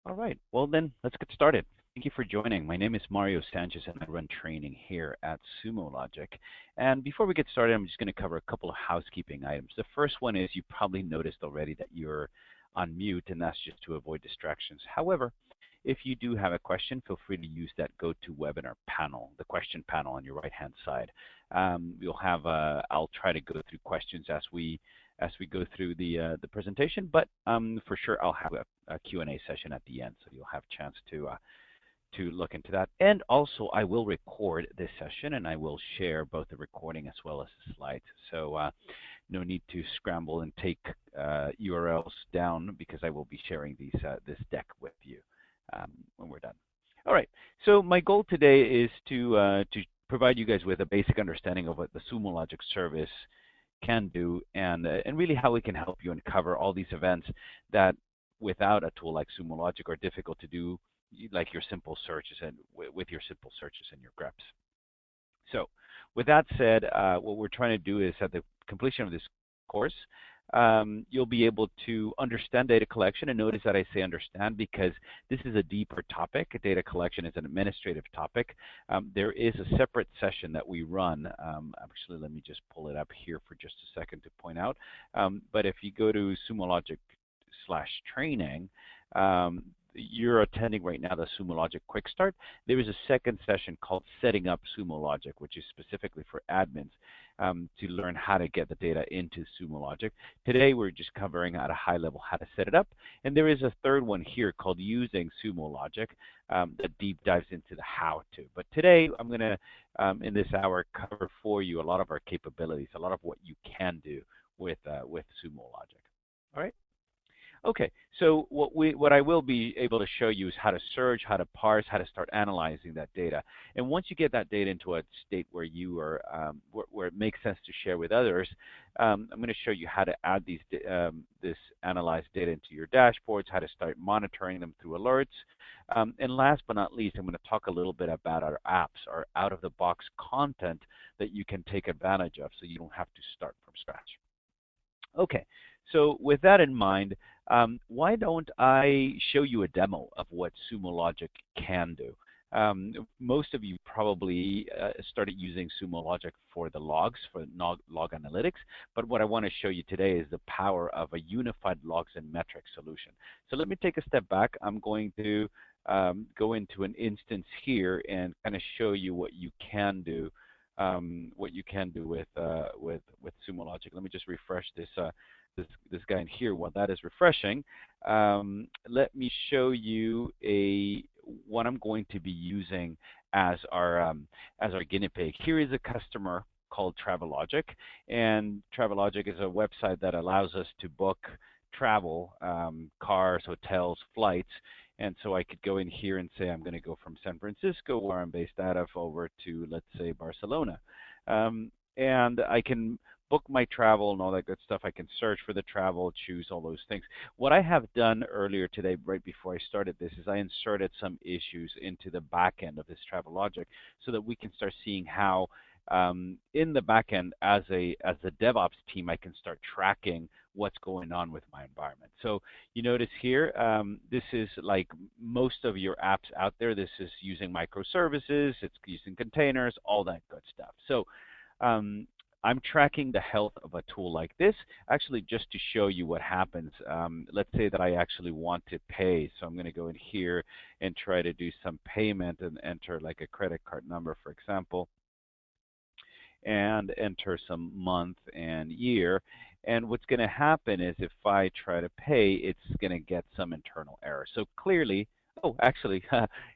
All right, well then, let's get started. Thank you for joining. My name is Mario Sanchez and I run training here at Sumo Logic. And before we get started, I'm just going to cover a couple of housekeeping items. The first one is you probably noticed already that you're on mute, and that's just to avoid distractions. However, if you do have a question, feel free to use that GoToWebinar panel, the question panel on your right-hand side. I'll try to go through questions as we go through the presentation, but for sure I'll have a Q&A session at the end, so you'll have a chance to look into that. And also, I will record this session, and I will share both the recording as well as the slides. So no need to scramble and take URLs down, because I will be sharing this deck with you when we're done. All right. So my goal today is to provide you guys with a basic understanding of what the Sumo Logic service can do, and really how we can help you uncover all these events that, without a tool like Sumo Logic, are difficult to do, like your simple searches and with your simple searches and your greps. So with that said, what we're trying to do is, at the completion of this course, you'll be able to understand data collection. And notice that I say understand, because this is a deeper topic. Data collection is an administrative topic. There is a separate session that we run. Actually, let me just pull it up here for just a second to point out. But if you go to Sumo Logic/training, you're attending right now the Sumo Logic Quickstart. There is a second session called Setting Up Sumo Logic, which is specifically for admins to learn how to get the data into Sumo Logic. Today we're just covering at a high level how to set it up. And there is a third one here called Using Sumo Logic that deep dives into the how to. But today I'm going to, in this hour, cover for you a lot of our capabilities, a lot of what you can do with Sumo Logic. All right. Okay, so what I will be able to show you is how to search, how to parse, how to start analyzing that data. And once you get that data into a state where you are where it makes sense to share with others, I'm going to show you how to add this analyzed data into your dashboards, how to start monitoring them through alerts. And last but not least, I'm going to talk a little bit about our apps, our out-of-the-box content that you can take advantage of, so you don't have to start from scratch. Okay, so with that in mind, why don't I show you a demo of what Sumo Logic can do? Most of you probably started using Sumo Logic for the logs, for log analytics, but what I want to show you today is the power of a unified logs and metrics solution. So let me take a step back. I'm going to go into an instance here and kind of show you what you can do. With Sumo Logic. Let me just refresh this guy in here. While that is refreshing, let me show you what I'm going to be using as our guinea pig. Here is a customer called Travelogic, and Travelogic is a website that allows us to book travel, cars, hotels, flights. And so I could go in here and say I'm going to go from San Francisco, where I'm based out of, over to, let's say, Barcelona. And I can book my travel and all that good stuff. I can search for the travel, choose all those things. What I have done earlier today, right before I started this, is I inserted some issues into the back end of this Travelogic so that we can start seeing how in the back end, as the DevOps team, I can start tracking what's going on with my environment. So you notice here, this is like most of your apps out there. This is using microservices, it's using containers, all that good stuff. So I'm tracking the health of a tool like this, actually just to show you what happens. Let's say that I actually want to pay. So I'm going to go in here and try to do some payment and enter like a credit card number, for example, and enter some month and year. And what's going to happen is if I try to pay, it's going to get some internal error. So clearly, oh, actually,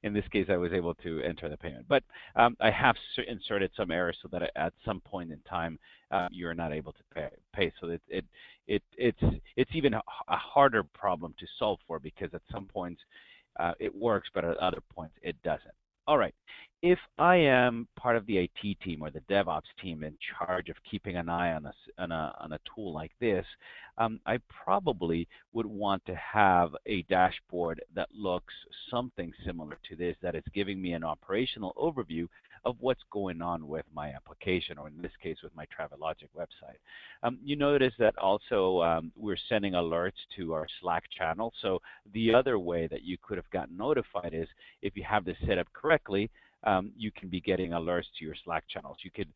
in this case, I was able to enter the payment. But I have inserted some errors so that at some point in time, you're not able to pay. So it's even a harder problem to solve for, because at some points it works, but at other points it doesn't. All right. If I am part of the IT team or the DevOps team in charge of keeping an eye on a tool like this, I probably would want to have a dashboard that looks something similar to this, that is giving me an operational overview of what's going on with my application, or in this case with my Travelogic website. You notice that also we're sending alerts to our Slack channel. So the other way that you could have gotten notified is if you have this set up correctly, you can be getting alerts to your Slack channels. You could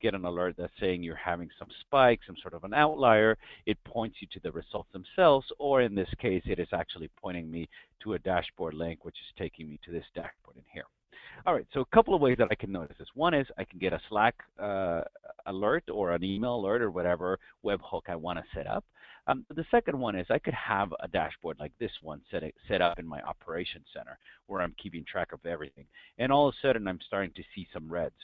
get an alert that's saying you're having some spike, some sort of an outlier. It points you to the results themselves, or in this case, it is actually pointing me to a dashboard link, which is taking me to this dashboard in here. All right, so a couple of ways that I can notice this. One is I can get a Slack alert or an email alert or whatever webhook I want to set up. The second one is I could have a dashboard like this one set up in my operations center where I'm keeping track of everything. And all of a sudden, I'm starting to see some reds.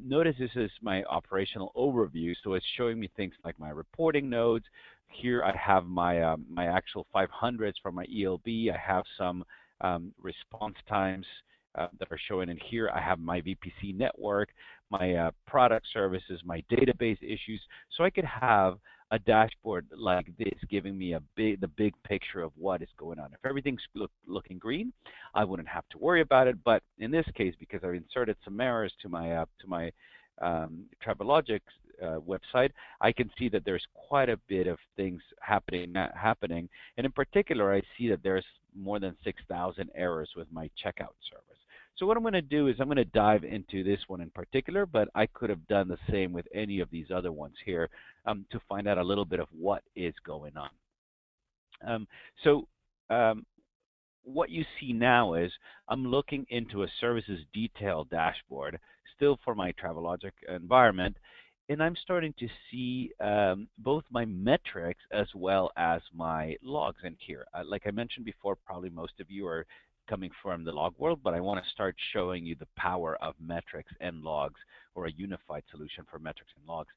Notice this is my operational overview, so it's showing me things like my reporting nodes. Here I have my my actual 500s from my ELB. I have some response times that are showing in here. I have my VPC network, my product services, my database issues. So I could have a dashboard like this giving me the big picture of what is going on. If everything's looking green, I wouldn't have to worry about it. But in this case, because I've inserted some errors to my Travelogic website, I can see that there's quite a bit of things happening. And in particular, I see that there's more than 6,000 errors with my checkout service. So what I'm going to do is I'm going to dive into this one in particular, but I could have done the same with any of these other ones here to find out a little bit of what is going on. What you see now is I'm looking into a services detail dashboard, still for my Travelogic environment, and I'm starting to see both my metrics as well as my logs in here. Like I mentioned before, probably most of you are coming from the log world, but I want to start showing you the power of metrics and logs, or a unified solution for metrics and logs.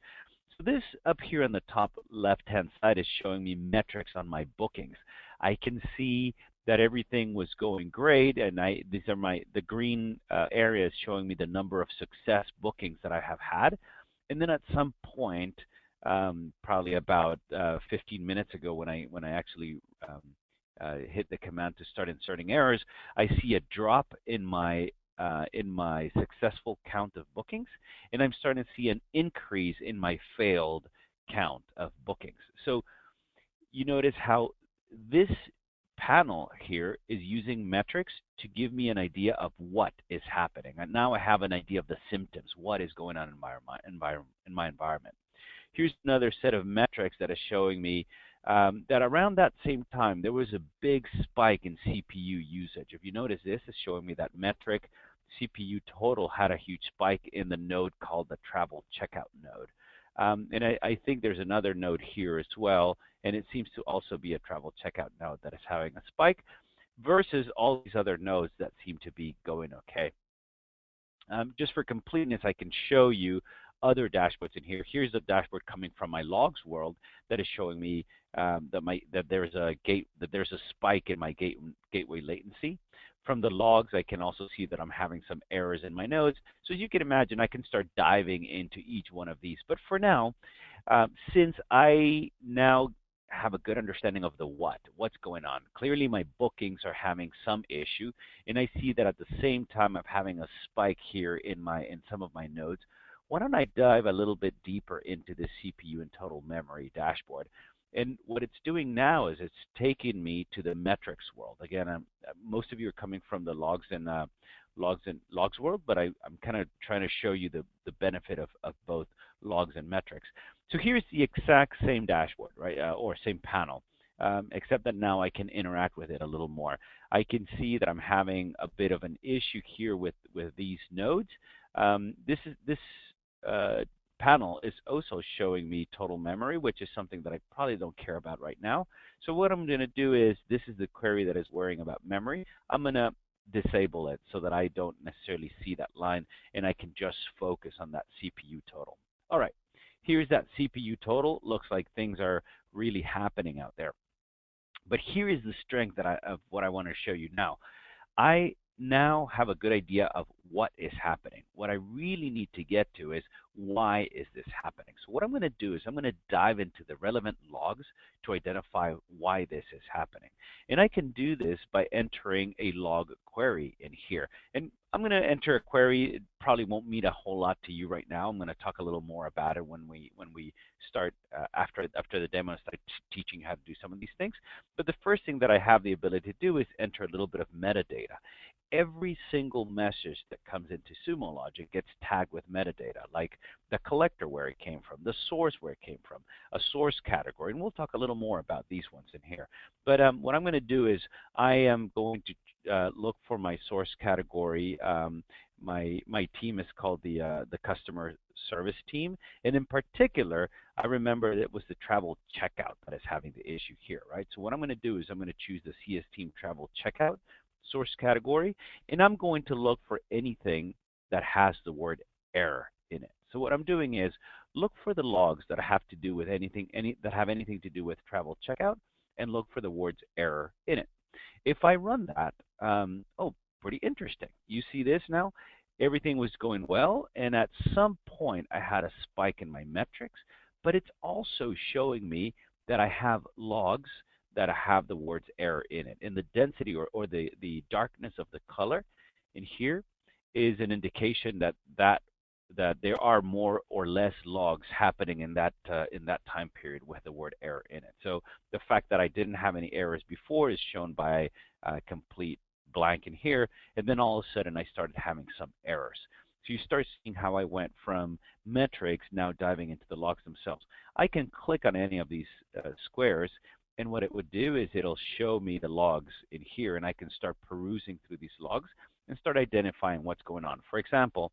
So this up here on the top left-hand side is showing me metrics on my bookings. I can see that everything was going great, and these are the green areas showing me the number of success bookings that I have had. And then at some point, probably about 15 minutes ago, when I actually hit the command to start inserting errors, I see a drop in my successful count of bookings, and I'm starting to see an increase in my failed count of bookings. So you notice how this panel here is using metrics to give me an idea of what is happening. And now I have an idea of the symptoms, what is going on in my environment. Here's another set of metrics that is showing me that around that same time, there was a big spike in CPU usage. If you notice, this is showing me that metric CPU total had a huge spike in the node called the travel checkout node. And I think there's another node here as well, and it seems to also be a travel checkout node that is having a spike versus all these other nodes that seem to be going okay. Just for completeness, I can show you other dashboards in here. Here's a dashboard coming from my logs world that is showing me that there's a spike in my gateway latency. From the logs, I can also see that I'm having some errors in my nodes. So as you can imagine, I can start diving into each one of these. But for now, since I now have a good understanding of the what's going on. Clearly my bookings are having some issue, and I see that at the same time I'm having a spike here in some of my nodes. Why don't I dive a little bit deeper into the CPU and total memory dashboard? And what it's doing now is it's taking me to the metrics world. Again, most of you are coming from the logs world, but I'm kind of trying to show you the benefit of both logs and metrics. So here's the exact same dashboard, right, or same panel, except that now I can interact with it a little more. I can see that I'm having a bit of an issue here with these nodes. This panel is also showing me total memory, which is something that I probably don't care about right now. So what I'm going to do is, this is the query that is worrying about memory. I'm going to disable it so that I don't necessarily see that line, and I can just focus on that CPU total. All right, here's that CPU total. Looks like things are really happening out there. But here is the strength of what I want to show you now. I now have a good idea of what is happening. What I really need to get to is, why is this happening? So what I'm going to do is I'm going to dive into the relevant logs to identify why this is happening. And I can do this by entering a log query in here. And I'm going to enter a query. It probably won't mean a whole lot to you right now. I'm going to talk a little more about it when we start after the demo and start teaching how to do some of these things. But the first thing that I have the ability to do is enter a little bit of metadata. Every single message that comes into Sumo Logic gets tagged with metadata, like the collector where it came from, the source where it came from, a source category, and we'll talk a little more about these ones in here. But what I'm going to do is I am going to look for my source category. My team is called the customer service team, and in particular, I remember it was the travel checkout that is having the issue here, right? So what I'm going to do is I'm going to choose the CS team travel checkout source category, and I'm going to look for anything that has the word error in it. So what I'm doing is look for the logs that have to do with anything that have anything to do with travel checkout, and look for the words error in it. If I run that, oh, pretty interesting. You see this now? Everything was going well, and at some point I had a spike in my metrics, but it's also showing me that I have logs that have the words error in it. And the density or the darkness of the color in here is an indication that there are more or less logs happening in that time period with the word error in it. So the fact that I didn't have any errors before is shown by a complete blank in here, and then all of a sudden I started having some errors. So you start seeing how I went from metrics now diving into the logs themselves. I can click on any of these squares, and what it would do is it'll show me the logs in here, and I can start perusing through these logs and start identifying what's going on. For example,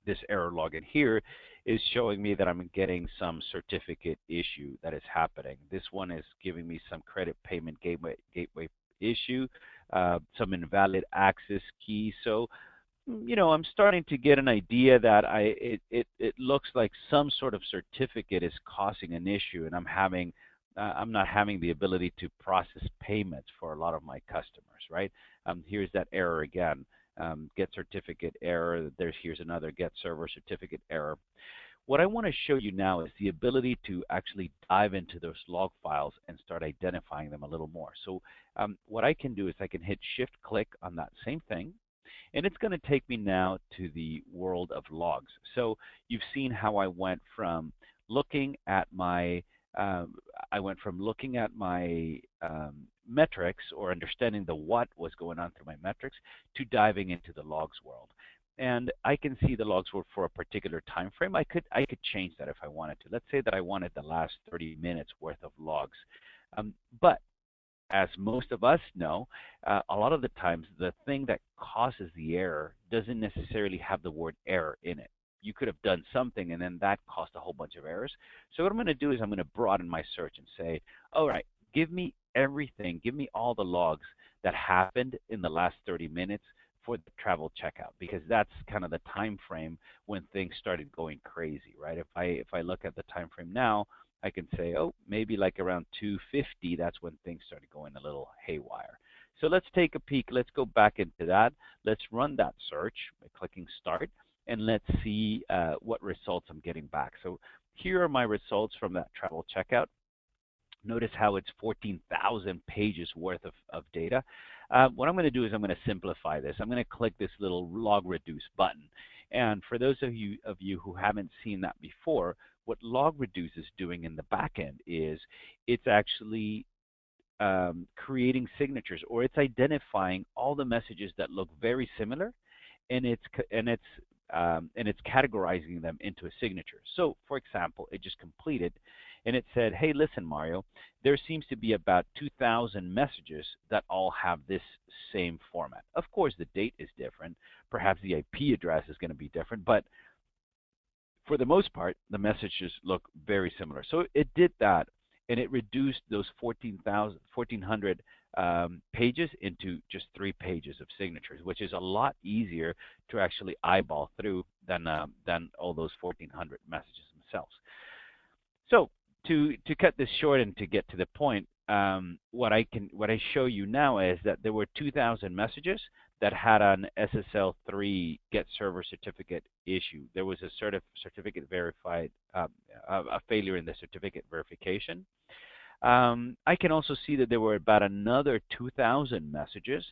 this error log in here is showing me that I'm getting some certificate issue that is happening. This one is giving me some credit payment gateway issue, some invalid access key. So, I'm starting to get an idea that it looks like some sort of certificate is causing an issue, and I'm not having the ability to process payments for a lot of my customers, right? Here's that error again. Get certificate error. Here's another get server certificate error. What I want to show you now is the ability to actually dive into those log files and start identifying them a little more. So what I can do is I can hit shift click on that same thing, and it's going to take me now to the world of logs. So you've seen how I went from looking at my metrics, or understanding the what was going on through my metrics, to diving into the logs world. And I can see the logs were for a particular time frame. I could change that if I wanted to. Let's say that I wanted the last 30 minutes worth of logs. But as most of us know, a lot of the times the thing that causes the error doesn't necessarily have the word error in it. You could have done something, and then that caused a whole bunch of errors. So what I'm going to do is I'm going to broaden my search and say, all right, give me everything, give me all the logs that happened in the last 30 minutes for the travel checkout, because that's kind of the time frame when things started going crazy, right? If I look at the time frame now, I can say, oh, maybe like around 2:50, that's when things started going a little haywire. So let's take a peek. Let's go back into that. Let's run that search by clicking start, and let's see what results I'm getting back. So here are my results from that travel checkout. Notice how it's 14,000 pages worth of data. What I'm going to do is I'm going to simplify this. I'm going to click this little log reduce button. And for those of you who haven't seen that before, what log reduce is doing in the back end is it's actually creating signatures, or it's identifying all the messages that look very similar, and it's categorizing them into a signature. So, for example, it just completed, and it said, hey, listen, Mario, there seems to be about 2,000 messages that all have this same format. Of course, the date is different. Perhaps the IP address is going to be different, but for the most part, the messages look very similar. So it did that, and it reduced those 1,400 pages into just 3 pages of signatures, which is a lot easier to actually eyeball through than all those 1,400 messages themselves. So to cut this short and to get to the point, what I show you now is that there were 2,000 messages that had an SSL3 get server certificate issue. There was a certificate verified, a failure in the certificate verification. I can also see that there were about another 2,000 messages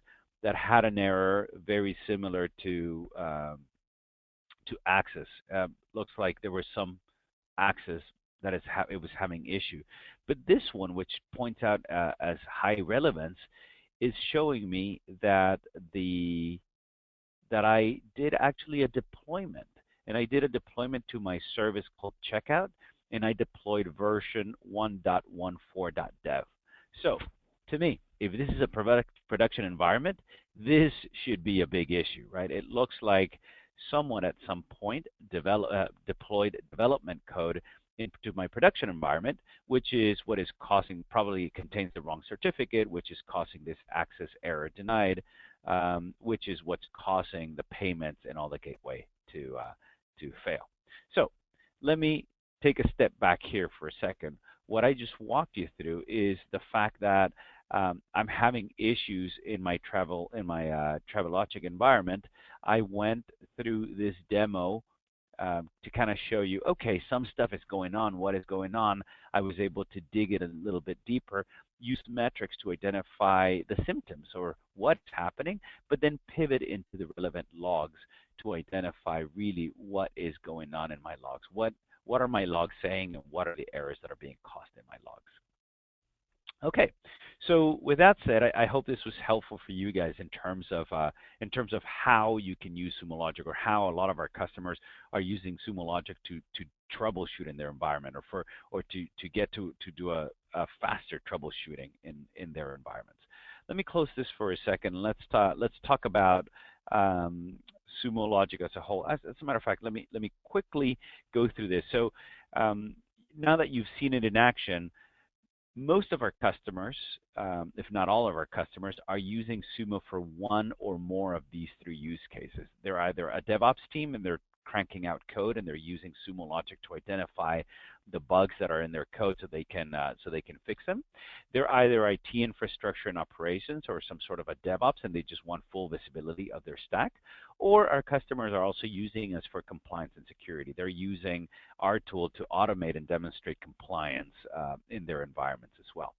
that had an error very similar to access. Looks like there was some access that it was having issue. But this one, which points out as high relevance, is showing me that I did actually a deployment, and I did a deployment to my service called Checkout, and I deployed version 1.14.dev. So, to me, if this is a production environment, this should be a big issue, right? It looks like someone at some point deployed development code into my production environment, which is what is causing, probably contains the wrong certificate, which is causing this access error denied, which is what's causing the payments and all the gateway to fail. So let me take a step back here for a second. What I just walked you through is the fact that I'm having issues in my Travelogic environment. I went through this demo to kind of show you, okay, some stuff is going on. What is going on? I was able to dig it a little bit deeper, use metrics to identify the symptoms or what's happening, but then pivot into the relevant logs to identify really what is going on in my logs. What are my logs saying, and what are the errors that are being caused in my logs? Okay, so with that said, I hope this was helpful for you guys in terms of how you can use Sumo Logic, or how a lot of our customers are using Sumo Logic to troubleshoot in their environment, or to get to do a faster troubleshooting in their environments. Let me close this for a second. Let's talk about Sumo Logic as a whole. As a matter of fact, let me quickly go through this. So now that you've seen it in action, most of our customers, if not all of our customers, are using Sumo for one or more of these three use cases. They're either a DevOps team and they're cranking out code and they're using Sumo Logic to identify the bugs that are in their code so they can fix them. They're either IT infrastructure and operations or some sort of a DevOps, and they just want full visibility of their stack. Or our customers are also using us for compliance and security. They're using our tool to automate and demonstrate compliance in their environments as well.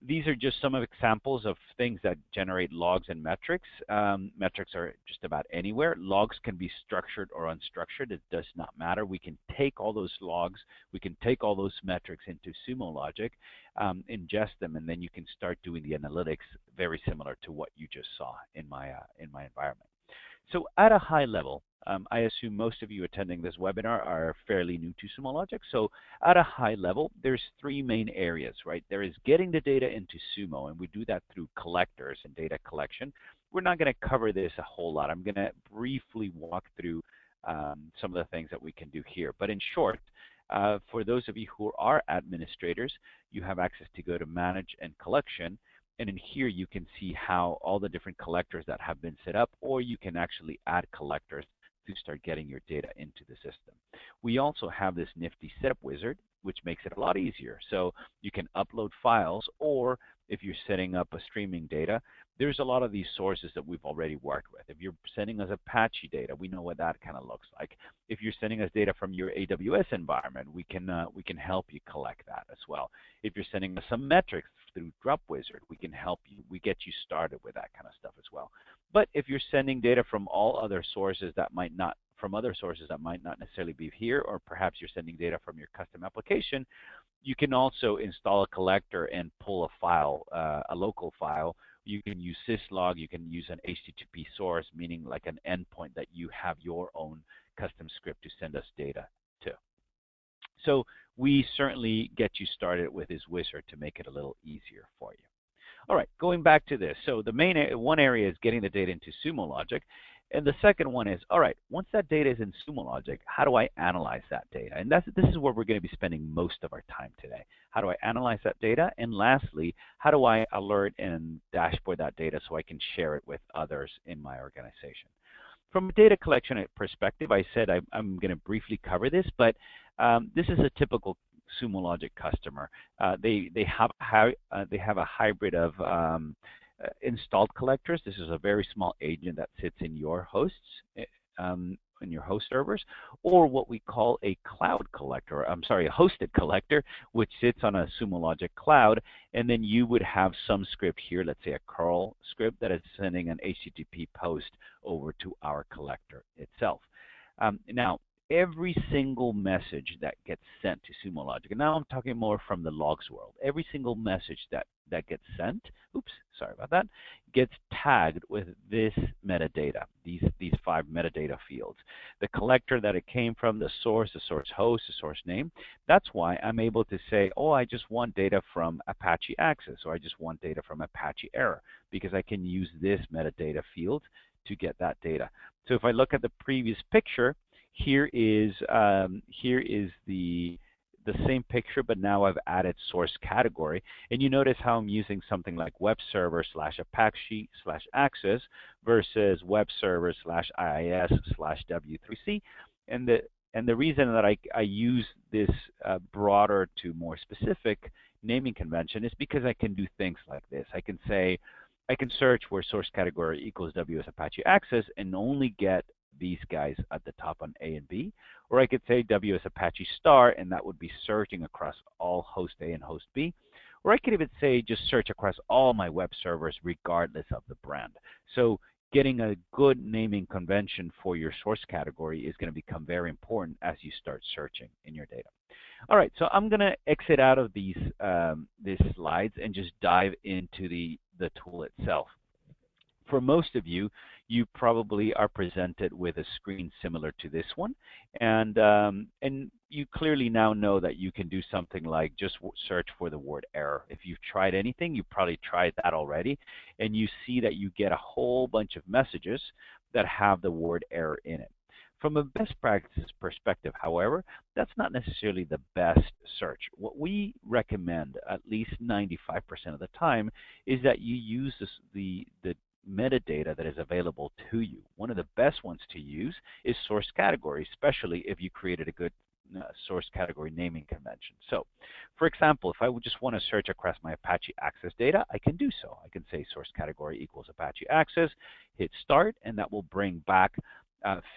These are just some of examples of things that generate logs and metrics. Metrics are just about anywhere. Logs can be structured or unstructured. It does not matter. We can take all those logs, we can take all those metrics into Sumo Logic, ingest them, and then you can start doing the analytics very similar to what you just saw in my environment. So at a high level, I assume most of you attending this webinar are fairly new to Sumo Logic. So at a high level, there's three main areas, right? There is getting the data into Sumo, and we do that through collectors and data collection. We're not going to cover this a whole lot. I'm going to briefly walk through some of the things that we can do here. But in short, for those of you who are administrators, you have access to go to Manage and Collection. And in here, you can see how all the different collectors that have been set up, or you can actually add collectors to start getting your data into the system. We also have this nifty setup wizard, which makes it a lot easier. So you can upload files, or if you're setting up a streaming data, there's a lot of these sources that we've already worked with. If you're sending us Apache data, we know what that kind of looks like. If you're sending us data from your AWS environment, we can help you collect that as well. If you're sending us some metrics through Drop Wizard, we can help you. We get you started with that kind of stuff as well. But if you're sending data from all other sources that might not, from other sources that might not necessarily be here, or perhaps you're sending data from your custom application, you can also install a collector and pull a file, a local file. You can use syslog, you can use an HTTP source, meaning like an endpoint that you have your own custom script to send us data to. So we certainly get you started with this wizard to make it a little easier for you. All right, going back to this. So the main one area is getting the data into Sumo Logic. And the second one is, all right, once that data is in Sumo Logic, how do I analyze that data? And this is where we're going to be spending most of our time today. How do I analyze that data? And lastly, how do I alert and dashboard that data so I can share it with others in my organization? From a data collection perspective, I said I'm going to briefly cover this, but this is a typical Sumo Logic customer. They have a hybrid of installed collectors. This is a very small agent that sits in your hosts, in your host servers, or what we call a cloud collector. I'm sorry, a hosted collector, which sits on a Sumo Logic cloud, and then you would have some script here, let's say a curl script that is sending an HTTP post over to our collector itself. Now, every single message that gets sent to Sumo Logic, and now I'm talking more from the logs world, every single message that gets sent, oops, sorry about that, gets tagged with this metadata, these 5 metadata fields. The collector that it came from, the source host, the source name. That's why I'm able to say, oh, I just want data from Apache Access, or I just want data from Apache Error, because I can use this metadata field to get that data. So if I look at the previous picture, here is the same picture, but now I've added source category. And you notice how I'm using something like web server /Apache /access versus web server /IIS /W3C. And the reason that I use this broader to more specific naming convention is because I can do things like this. I can say, I can search where source category equals WS Apache Access and only get these guys at the top on A and B, or I could say WS Apache star, and that would be searching across all host A and host B, or I could even say just search across all my web servers regardless of the brand. So getting a good naming convention for your source category is going to become very important as you start searching in your data. All right, so I'm going to exit out of these slides and just dive into the tool itself. For most of you, you probably are presented with a screen similar to this one, and you clearly now know that you can do something like just search for the word error. If you've tried anything, you've probably tried that already, and you see that you get a whole bunch of messages that have the word error in it. From a best practices perspective, however, that's not necessarily the best search. What we recommend, at least 95% of the time, is that you use the metadata that is available to you. One of the best ones to use is source category, especially if you created a good source category naming convention. So, for example, if I would just want to search across my Apache Access data, I can do so. I can say source category equals Apache Access, hit start, and that will bring back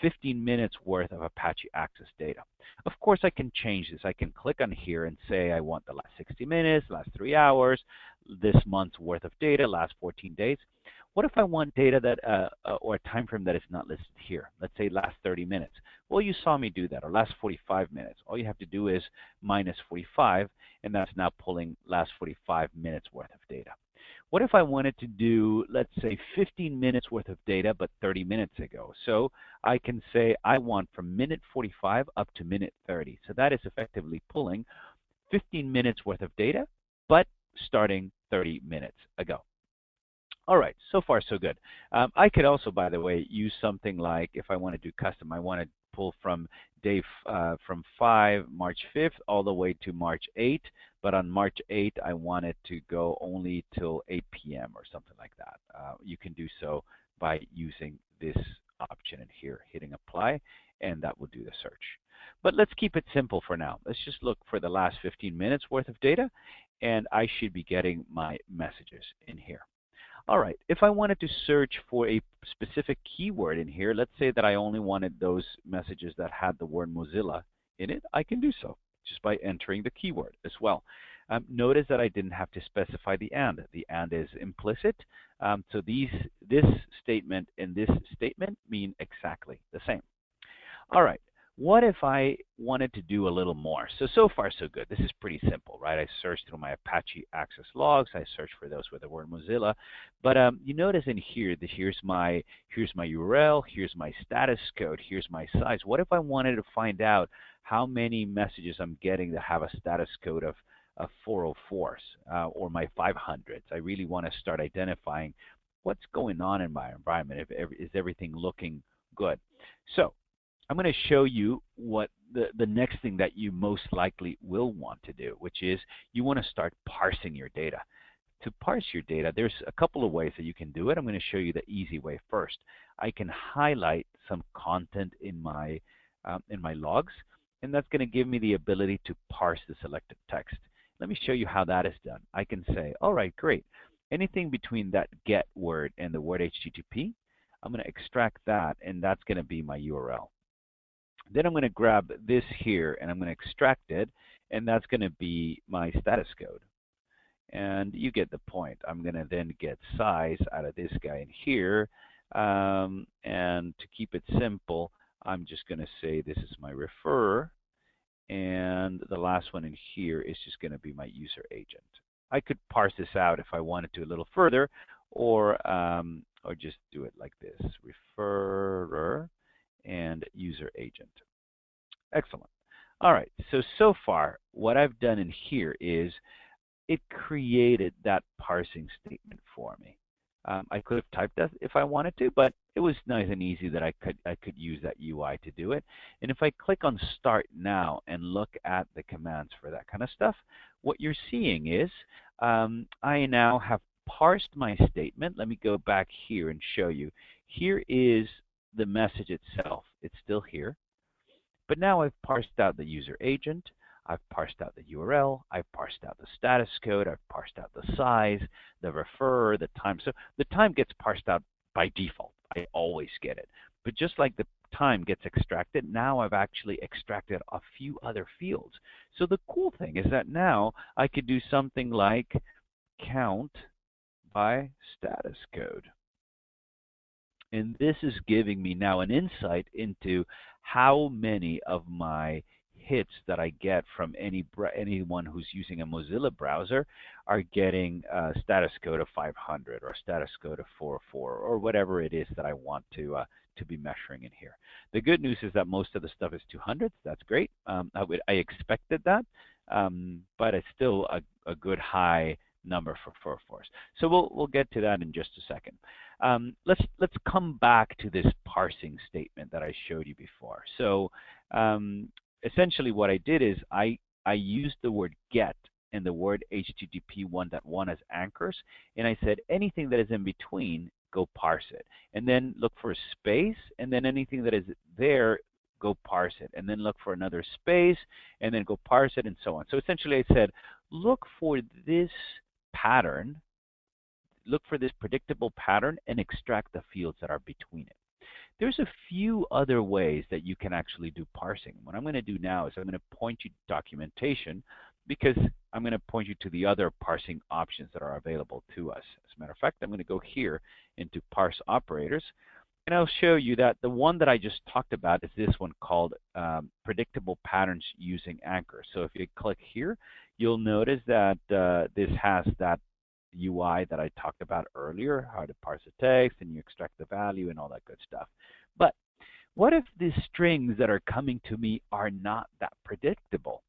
15 minutes worth of Apache Access data. Of course, I can change this. I can click on here and say I want the last 60 minutes, last 3 hours, this month's worth of data, last 14 days. What if I want data that, or a time frame that is not listed here? Let's say last 30 minutes. Well, you saw me do that, or last 45 minutes. All you have to do is minus 45, and that's now pulling last 45 minutes worth of data. What if I wanted to do, let's say, 15 minutes worth of data, but 30 minutes ago? So I can say I want from minute 45 up to minute 30. So that is effectively pulling 15 minutes worth of data, but starting 30 minutes ago. All right, so far so good. I could also, by the way, use something like, if I want to do custom, I want to pull from from March 5th all the way to March 8th, but on March 8th I want it to go only till 8 p.m. or something like that. You can do so by using this option in here, hitting apply, and that will do the search. But let's keep it simple for now. Let's just look for the last 15 minutes worth of data, and I should be getting my messages in here. All right, if I wanted to search for a specific keyword in here, let's say that I only wanted those messages that had the word Mozilla in it, I can do so just by entering the keyword as well. Notice that I didn't have to specify the and. The and is implicit, so this statement and this statement mean exactly the same. All right. What if I wanted to do a little more? So far so good. This is pretty simple, right? I searched through my Apache Access logs. I searched for those with the word Mozilla. But you notice in here that here's my URL, here's my status code, here's my size. What if I wanted to find out how many messages I'm getting that have a status code of 404s or my 500s? I really want to start identifying what's going on in my environment. Is everything looking good? So I'm going to show you what the next thing that you most likely will want to do, which is you want to start parsing your data. To parse your data, there's a couple of ways that you can do it. I'm going to show you the easy way first. I can highlight some content in my logs, and that's going to give me the ability to parse the selected text. Let me show you how that is done. I can say, all right, great. Anything between that get word and the word HTTP, I'm going to extract that, and that's going to be my URL. Then I'm going to grab this here, and I'm going to extract it, and that's going to be my status code. And you get the point. I'm going to then get size out of this guy in here. And to keep it simple, I'm just going to say this is my refer. And the last one in here is just going to be my user agent. I could parse this out if I wanted to a little further, or just do it like this: referrer and user agent. Excellent. All right. So far, what I've done in here is it created that parsing statement for me. I could have typed that if I wanted to, but it was nice and easy that I could use that UI to do it. And if I click on Start Now and look at the commands for that kind of stuff, what you're seeing is I now have parsed my statement. Let me go back here and show you. Here is the message itself. It's still here. But now I've parsed out the user agent. I've parsed out the URL, I've parsed out the status code, I've parsed out the size, the refer, the time. So the time gets parsed out by default. I always get it. But just like the time gets extracted, now I've actually extracted a few other fields. So the cool thing is that now I could do something like count by status code. And this is giving me now an insight into how many of my hits that I get from anyone who's using a Mozilla browser are getting a status code of 500 or a status code of 404 or whatever it is that I want to be measuring in here. The good news is that most of the stuff is 200s. That's great. I expected that, but it's still a good high number for 404s. So we'll get to that in just a second. Let's come back to this parsing statement that I showed you before. So essentially what I did is I used the word get and the word HTTP 1.1 as anchors, and I said anything that is in between, go parse it. And then look for a space, and then anything that is there, go parse it. And then look for another space, and then go parse it, and so on. So essentially I said, look for this pattern, look for this predictable pattern, and extract the fields that are between it. There's a few other ways that you can actually do parsing. What I'm going to do now is I'm going to point you to documentation, because I'm going to point you to the other parsing options that are available to us. As a matter of fact, I'm going to go here into Parse Operators, and I'll show you that the one that I just talked about is this one called Predictable Patterns Using Anchor. So if you click here, you'll notice that this has that UI that I talked about earlier, how to parse a text and you extract the value and all that good stuff. But what if the strings that are coming to me are not that predictable?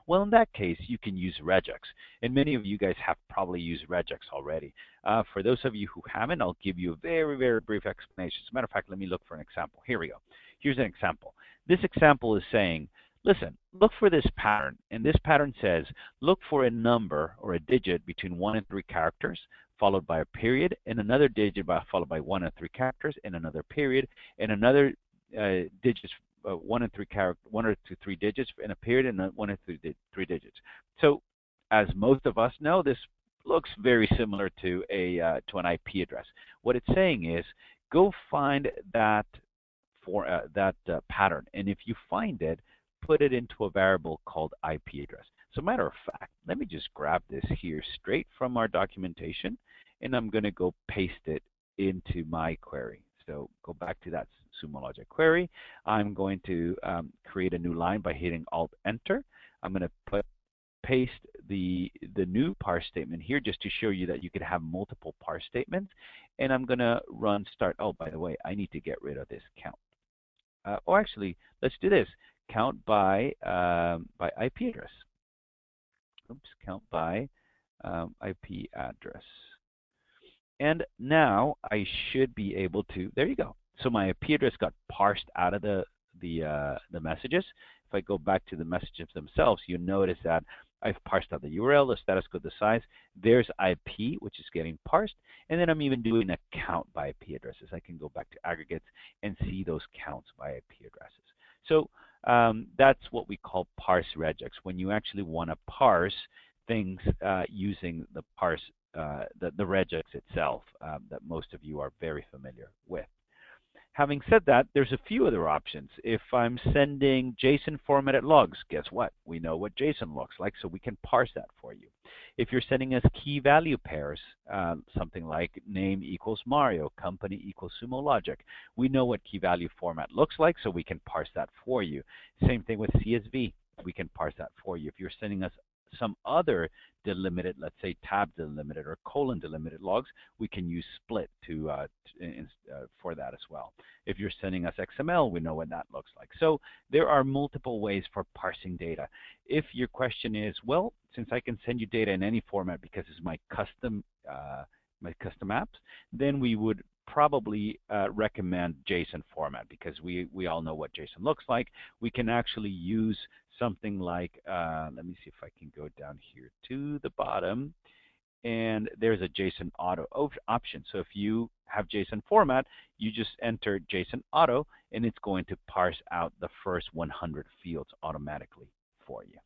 Well, in that case, you can use regex. And many of you guys have probably used regex already. For those of you who haven't, I'll give you a very, very brief explanation. As a matter of fact, let me look for an example. Here we go. Here's an example. This example is saying, listen, look for this pattern. And this pattern says, look for a number or a digit between 1 and 3 characters, followed by a period, and another digit followed by 1 and 3 characters, and another period, and another digits, 1 and 3 characters, 1 or 3 digits in a period, and 1 and 3 digits. So, as most of us know, this looks very similar to an IP address. What it's saying is, go find that pattern, and if you find it, put it into a variable called IP address. So, matter of fact, let me just grab this here straight from our documentation, and I'm going to go paste it into my query. So go back to that Sumo Logic query. I'm going to create a new line by hitting Alt-Enter. I'm going to paste the new parse statement here just to show you that you could have multiple parse statements. And I'm going to run start. Oh, by the way, I need to get rid of this count. Or actually, let's do this. Count by IP address. Oops, count by IP address. And now I should be able to, there you go. So my IP address got parsed out of the messages. If I go back to the messages themselves, you notice that I've parsed out the URL, the status code, the size. There's IP, which is getting parsed. And then I'm even doing a count by IP addresses. I can go back to aggregates and see those counts by IP addresses. So That's what we call parse regex, when you actually want to parse things using the parse, the regex itself that most of you are very familiar with. Having said that, there's a few other options. If I'm sending JSON formatted logs, guess what? We know what JSON looks like, so we can parse that for you. If you're sending us key value pairs, something like name equals Mario, company equals Sumo Logic, we know what key value format looks like, so we can parse that for you. Same thing with CSV. We can parse that for you. If you're sending us some other delimited, let's say tab delimited or colon delimited logs, we can use split for that as well. If you're sending us XML, we know what that looks like. So there are multiple ways for parsing data. If your question is, well, since I can send you data in any format because it's my custom apps, then we would probably recommend JSON format, because we all know what JSON looks like. We can actually use something like, let me see if I can go down here to the bottom, and there's a JSON auto option. So if you have JSON format, you just enter JSON auto, and it's going to parse out the first 100 fields automatically for you.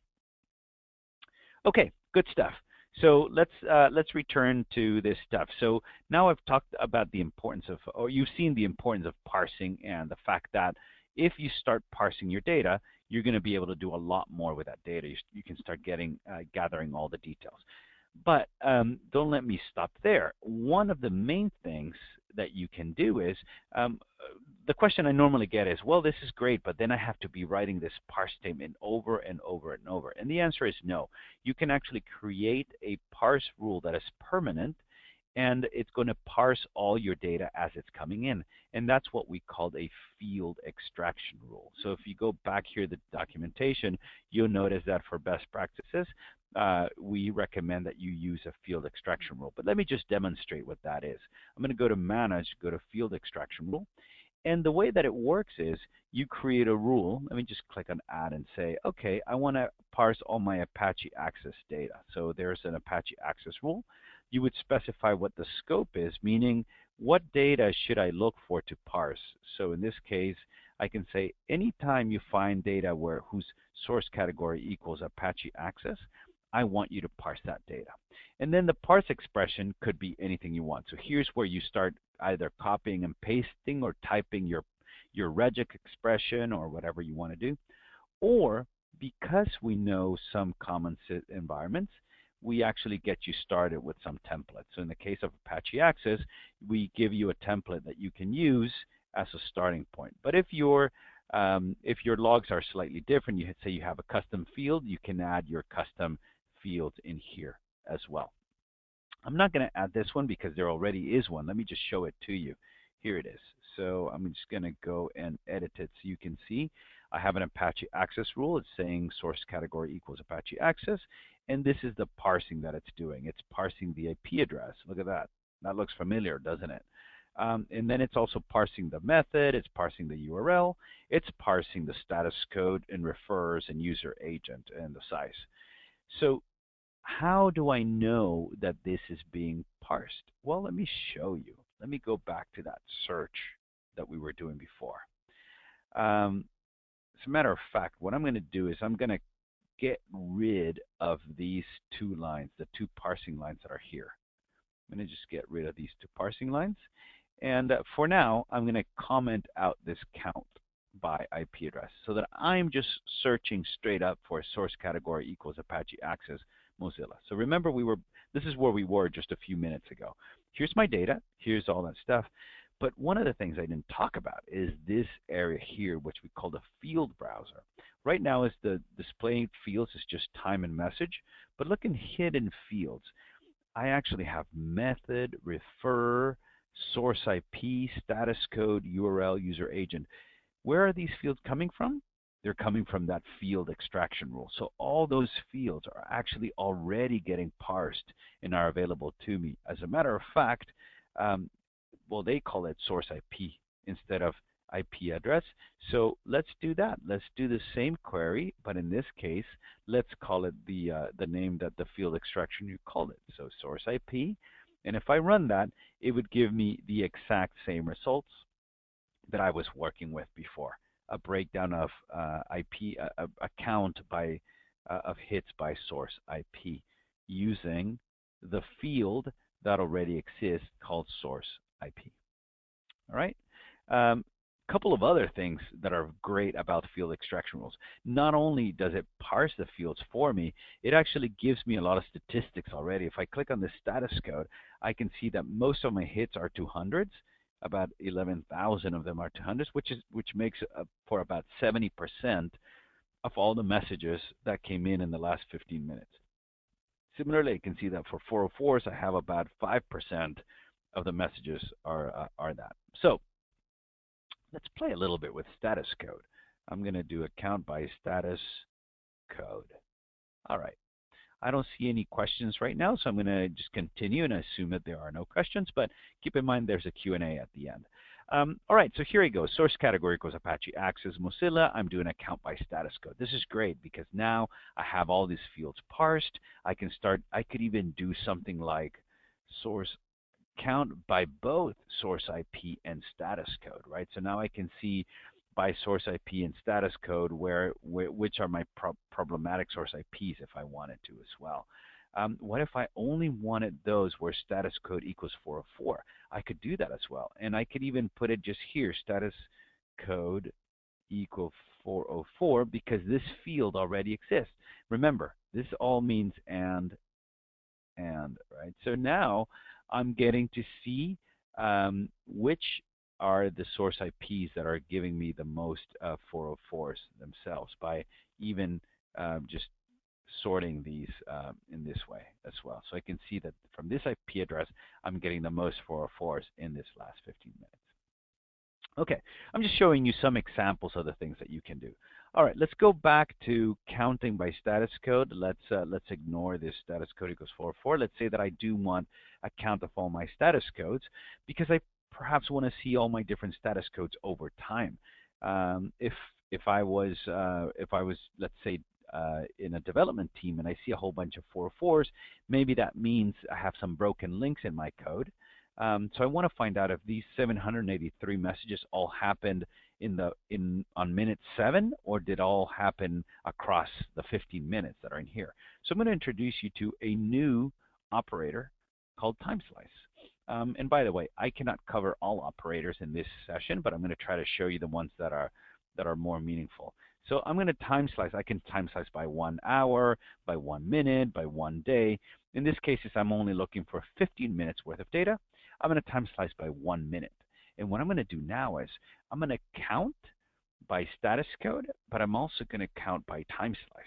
Okay, good stuff. So let's return to this stuff. So now I've talked about the importance of, or you've seen the importance of parsing, and the fact that if you start parsing your data, you're going to be able to do a lot more with that data. You can start gathering all the details. But don't let me stop there. One of the main things that you can do is, the question I normally get is, well, this is great, but then I have to be writing this parse statement over and over and over. And the answer is no. You can actually create a parse rule that is permanent, and it's going to parse all your data as it's coming in. And that's what we called a field extraction rule. So if you go back here to the documentation, you'll notice that for best practices, we recommend that you use a field extraction rule. But let me just demonstrate what that is. I'm going to go to Manage, go to Field Extraction Rule. And the way that it works is you create a rule. Let me just click on Add and say, okay, I want to parse all my Apache Access data. So there's an Apache Access rule. You would specify what the scope is, meaning what data should I look for to parse. So in this case, I can say anytime you find data whose source category equals Apache Access, I want you to parse that data. And then the parse expression could be anything you want. So here's where you start either copying and pasting or typing your regex expression or whatever you want to do. Or because we know some common environments, we actually get you started with some templates. So in the case of Apache Access, we give you a template that you can use as a starting point. But if your logs are slightly different, you say you have a custom field, you can add your custom fields in here as well. I'm not going to add this one because there already is one. Let me just show it to you. Here it is. So I'm just going to go and edit it so you can see. I have an Apache Access rule. It's saying source category equals Apache Access. And this is the parsing that it's doing. It's parsing the IP address. Look at that. That looks familiar, doesn't it? And then it's also parsing the method. It's parsing the URL. It's parsing the status code and refers and user agent and the size. So how do I know that this is being parsed? Well, let me show you. Let me go back to that search that we were doing before. As a matter of fact, what I'm going to do is I'm going to get rid of these two lines, the two parsing lines that are here. I'm going to just get rid of these two parsing lines. And for now, I'm going to comment out this count by IP address so that I'm just searching straight up for source category equals Apache Access Mozilla. So remember, this is where we were just a few minutes ago. Here's my data. Here's all that stuff. But one of the things I didn't talk about is this area here, which we call the field browser. Right now, is the displaying fields is just time and message. But look in hidden fields. I actually have method, refer, source IP, status code, URL, user agent. Where are these fields coming from? They're coming from that field extraction rule. So all those fields are actually already getting parsed and are available to me. As a matter of fact, well, they call it source IP instead of IP address. So let's do that. Let's do the same query, but in this case, let's call it the name that the field extraction you called it. So source IP. And if I run that, it would give me the exact same results that I was working with before. a breakdown of IP, a count by of hits by source IP using the field that already exists called source IP. All right. Couple of other things that are great about field extraction rules. Not only does it parse the fields for me, it actually gives me a lot of statistics already. If I click on the status code, I can see that most of my hits are 200s. About 11,000 of them are 200s, which makes for about 70% of all the messages that came in the last 15 minutes. Similarly, I can see that for 404s, I have about 5% of the messages are that. So let's play a little bit with status code. I'm going to do a count by status code. All right. I don't see any questions right now, so I'm going to just continue and assume that there are no questions, but keep in mind there's a Q&A at the end. All right, so here I go. Source category equals Apache Access Mozilla. I'm doing a count by status code. This is great because now I have all these fields parsed. I could even do something like source count by both source IP and status code, right? So now I can see by source IP and status code which are my problematic source IPs if I wanted to as well. What if I only wanted those where status code equals 404? I could do that as well. And I could even put it just here, status code equal 404, because this field already exists. Remember, this all means and, right? So now I'm getting to see which are the source IPs that are giving me the most 404s themselves by even just sorting these in this way as well. So I can see that from this IP address, I'm getting the most 404s in this last 15 minutes. Okay, I'm just showing you some examples of the things that you can do. All right, let's go back to counting by status code. Let's ignore this status code equals 404. Let's say that I do want a count of all my status codes because I perhaps want to see all my different status codes over time. If I was let's say in a development team and I see a whole bunch of 404s, maybe that means I have some broken links in my code. So I want to find out if these 783 messages all happened on minute 7, or did all happen across the 15 minutes that are in here. So I'm going to introduce you to a new operator called time slice. And by the way, I cannot cover all operators in this session, but I'm going to try to show you the ones that are more meaningful. So I'm going to time slice. I can time slice by 1 hour, by 1 minute, by 1 day. In this case, I'm only looking for 15 minutes worth of data. I'm going to time slice by 1 minute. And what I'm going to do now is I'm going to count by status code, but I'm also going to count by time slice.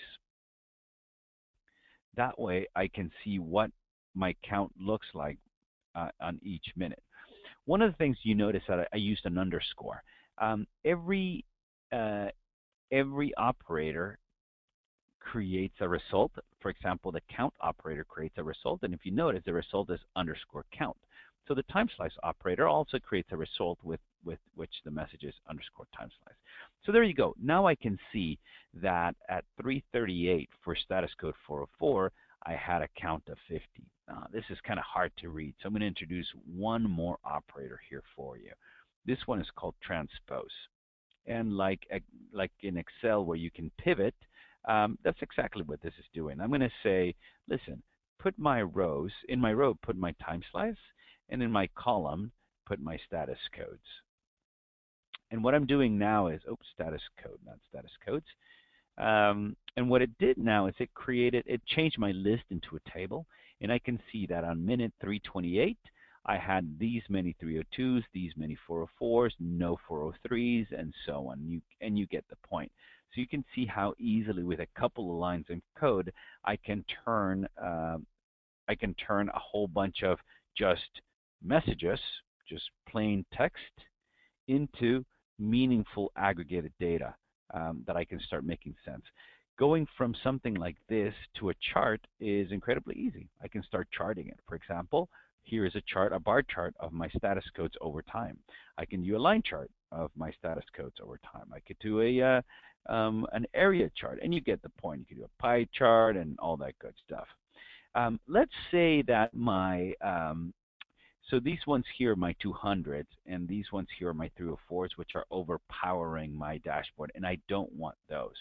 That way I can see what my count looks like on each minute. One of the things you notice that I used an underscore. Every operator creates a result. For example, the count operator creates a result, and if you notice, the result is underscore count. So the time slice operator also creates a result with which the message is underscore time slice. So there you go. Now I can see that at 3:38 for status code 404, I had a count of 50. This is kind of hard to read, so I'm going to introduce one more operator here for you. This one is called transpose. And like in Excel where you can pivot, that's exactly what this is doing. I'm going to say, listen, put my rows, in my row, put my time slice, and in my column, put my status codes. And what I'm doing now is, status code, not status codes. And what it did now is it changed my list into a table, and I can see that on minute 328, I had these many 302s, these many 404s, no 403s, and so on. And you get the point. So you can see how easily, with a couple of lines of code, I can turn a whole bunch of just messages, just plain text, into meaningful aggregated data that I can start making sense. Going from something like this to a chart is incredibly easy. I can start charting it. For example, here is a bar chart of my status codes over time. I can do a line chart of my status codes over time. I could do an area chart, and you get the point. You could do a pie chart and all that good stuff. Let's say that my So these ones here are my 200s, and these ones here are my 304s, which are overpowering my dashboard, and I don't want those.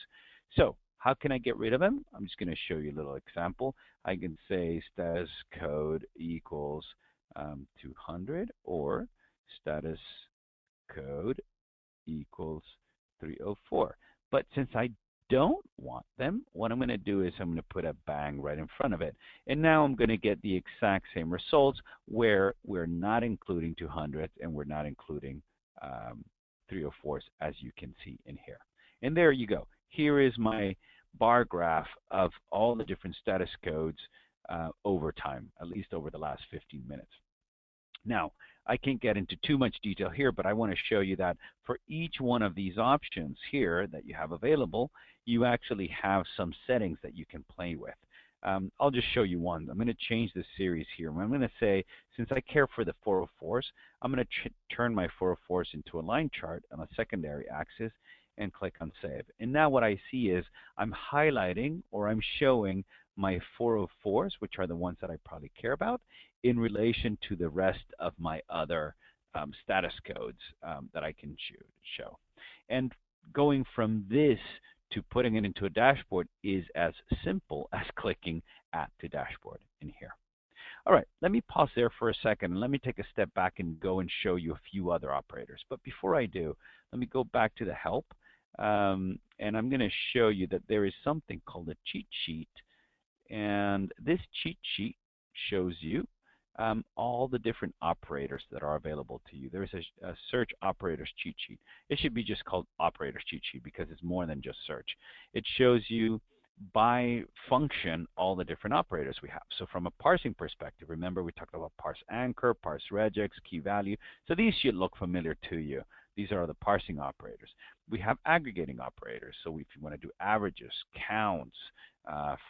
So how can I get rid of them? I'm just going to show you a little example. I can say status code equals 200 or status code equals 304. But since I don't want them, what I'm going to do is I'm going to put a bang right in front of it. And now I'm going to get the exact same results where we're not including 200s and we're not including 304s, as you can see in here. And there you go. Here is my bar graph of all the different status codes over time, at least over the last 15 minutes. Now, I can't get into too much detail here, but I want to show you that for each one of these options here that you have available, you actually have some settings that you can play with. I'll just show you one. I'm going to change the series here. I'm going to say, since I care for the 404s, I'm going to turn my 404s into a line chart on a secondary axis and click on Save. And now what I see is I'm highlighting or I'm showing my 404s, which are the ones that I probably care about, in relation to the rest of my other status codes that I can show. And going from this to putting it into a dashboard is as simple as clicking Add to Dashboard in here. All right, let me pause there for a second and let me take a step back and go and show you a few other operators. But before I do, let me go back to the help and I'm going to show you that there is something called a cheat sheet. And this cheat sheet shows you all the different operators that are available to you. There's a search operators cheat sheet. It should be just called operators cheat sheet because it's more than just search. It shows you by function all the different operators we have. So from a parsing perspective, remember we talked about parse anchor, parse regex, key value. So these should look familiar to you. These are the parsing operators. We have aggregating operators. So if you want to do averages, counts,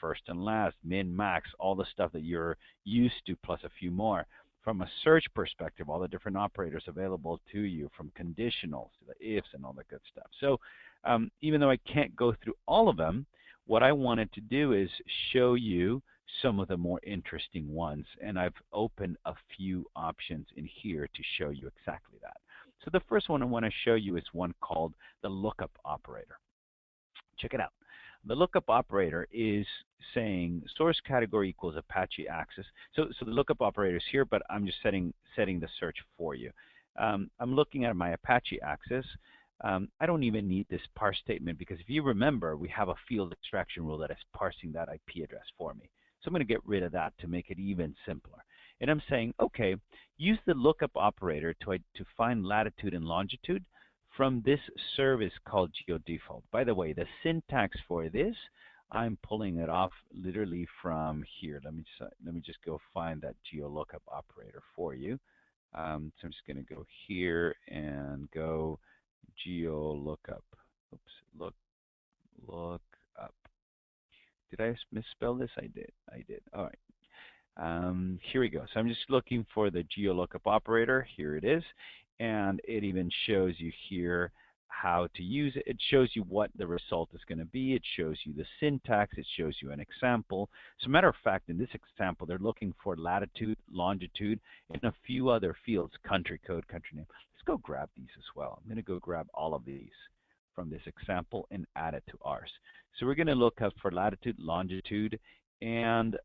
first and last, min, max, all the stuff that you're used to, plus a few more. From a search perspective, all the different operators available to you, from conditionals to the ifs and all that good stuff. So even though I can't go through all of them, what I wanted to do is show you some of the more interesting ones. And I've opened a few options in here to show you exactly that. So the first one I want to show you is one called the Lookup Operator. Check it out. The Lookup Operator is saying source category equals Apache access. So the Lookup Operator is here, but I'm just setting the search for you. I'm looking at my Apache access. I don't even need this parse statement because if you remember, we have a field extraction rule that is parsing that IP address for me. So I'm going to get rid of that to make it even simpler. And I'm saying, okay, use the Lookup Operator to find latitude and longitude from this service called GeoDefault. By the way, the syntax for this, I'm pulling it off literally from here. Let me just go find that GeoLookup operator for you. So I'm just going to go here and go GeoLookup. Oops, look up. Did I misspell this? I did. All right. Here we go. So I'm just looking for the GeoLookup operator. Here it is. And it even shows you here how to use it. It shows you what the result is going to be. It shows you the syntax. It shows you an example. As a matter of fact, in this example, they're looking for latitude, longitude, and a few other fields, country code, country name. Let's go grab these as well. I'm going to go grab all of these from this example and add it to ours. So we're going to look up for latitude, longitude, and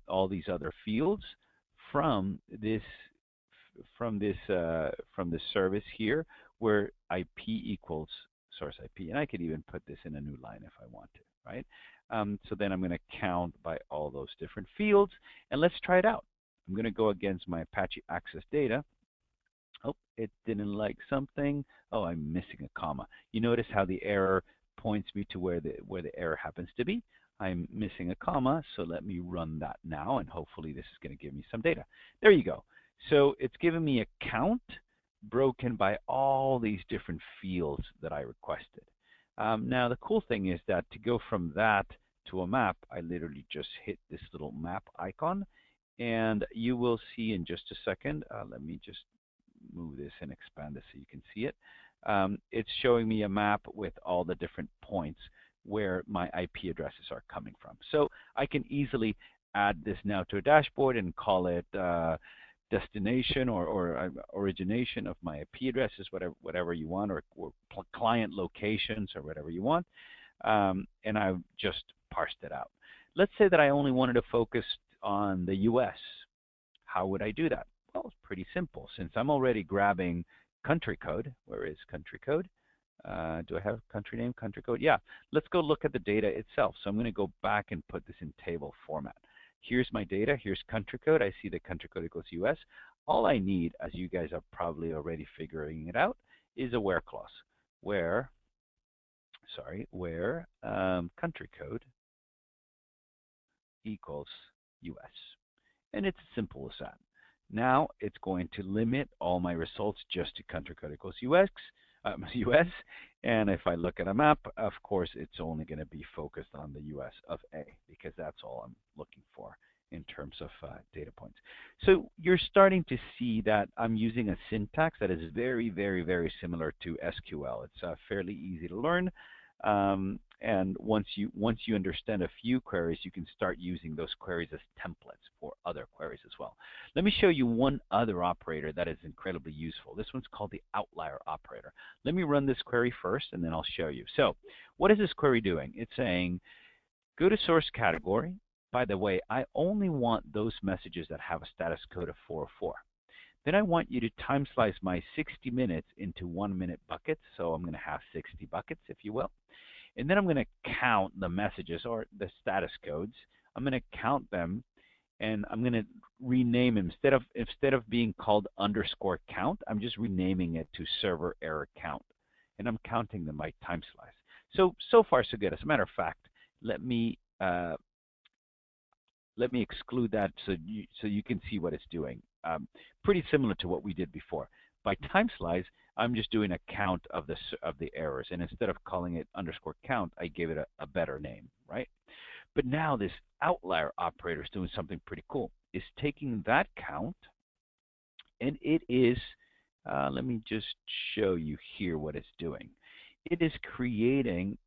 all these other fields from this service here, where IP equals source IP, and I could even put this in a new line if I want to, right? So then I'm going to count by all those different fields, and let's try it out. I'm going to go against my Apache access data. Oh, it didn't like something. Oh, I'm missing a comma. You notice how the error points me to where the error happens to be. I'm missing a comma, so let me run that now, and hopefully this is going to give me some data. There you go. So it's giving me a count broken by all these different fields that I requested. Now the cool thing is that to go from that to a map, I literally just hit this little map icon, and you will see in just a second. Let me just move this and expand this so you can see it. It's showing me a map with all the different points where my IP addresses are coming from. So I can easily add this now to a dashboard and call it destination or origination of my IP addresses, whatever you want, or client locations or whatever you want, and I just parsed it out. Let's say that I only wanted to focus on the US. How would I do that? Well, it's pretty simple. Since I'm already grabbing country code, where is country code? Do I have country name, country code? Yeah, let's go look at the data itself. So I'm going to go back and put this in table format. Here's my data. Here's country code. I see the country code equals US. All I need, as you guys are probably already figuring it out, is a where clause. Where country code equals US. And it's as simple as that. Now it's going to limit all my results just to country code equals US. And if I look at a map, of course, it's only going to be focused on the US of A, because that's all I'm looking for in terms of data points. So you're starting to see that I'm using a syntax that is very, very, very similar to SQL. It's fairly easy to learn. And once you understand a few queries, you can start using those queries as templates for other queries as well. Let me show you one other operator that is incredibly useful. This one's called the Outlier Operator. Let me run this query first, and then I'll show you. So what is this query doing? It's saying, go to source category. By the way, I only want those messages that have a status code of 404. Then I want you to time slice my 60 minutes into 1 minute buckets. So I'm going to have 60 buckets, if you will. And then I'm going to count the messages or the status codes. I'm going to count them, and I'm going to rename them. Instead of being called underscore count, I'm just renaming it to server error count. And I'm counting them by time slice. So far so good. As a matter of fact, let me exclude that so you can see what it's doing. Pretty similar to what we did before. By time slice, I'm just doing a count of the errors, and instead of calling it underscore count, I gave it a better name, right? But now this outlier operator is doing something pretty cool. It's taking that count, and it is, let me just show you here what it's doing. It is creating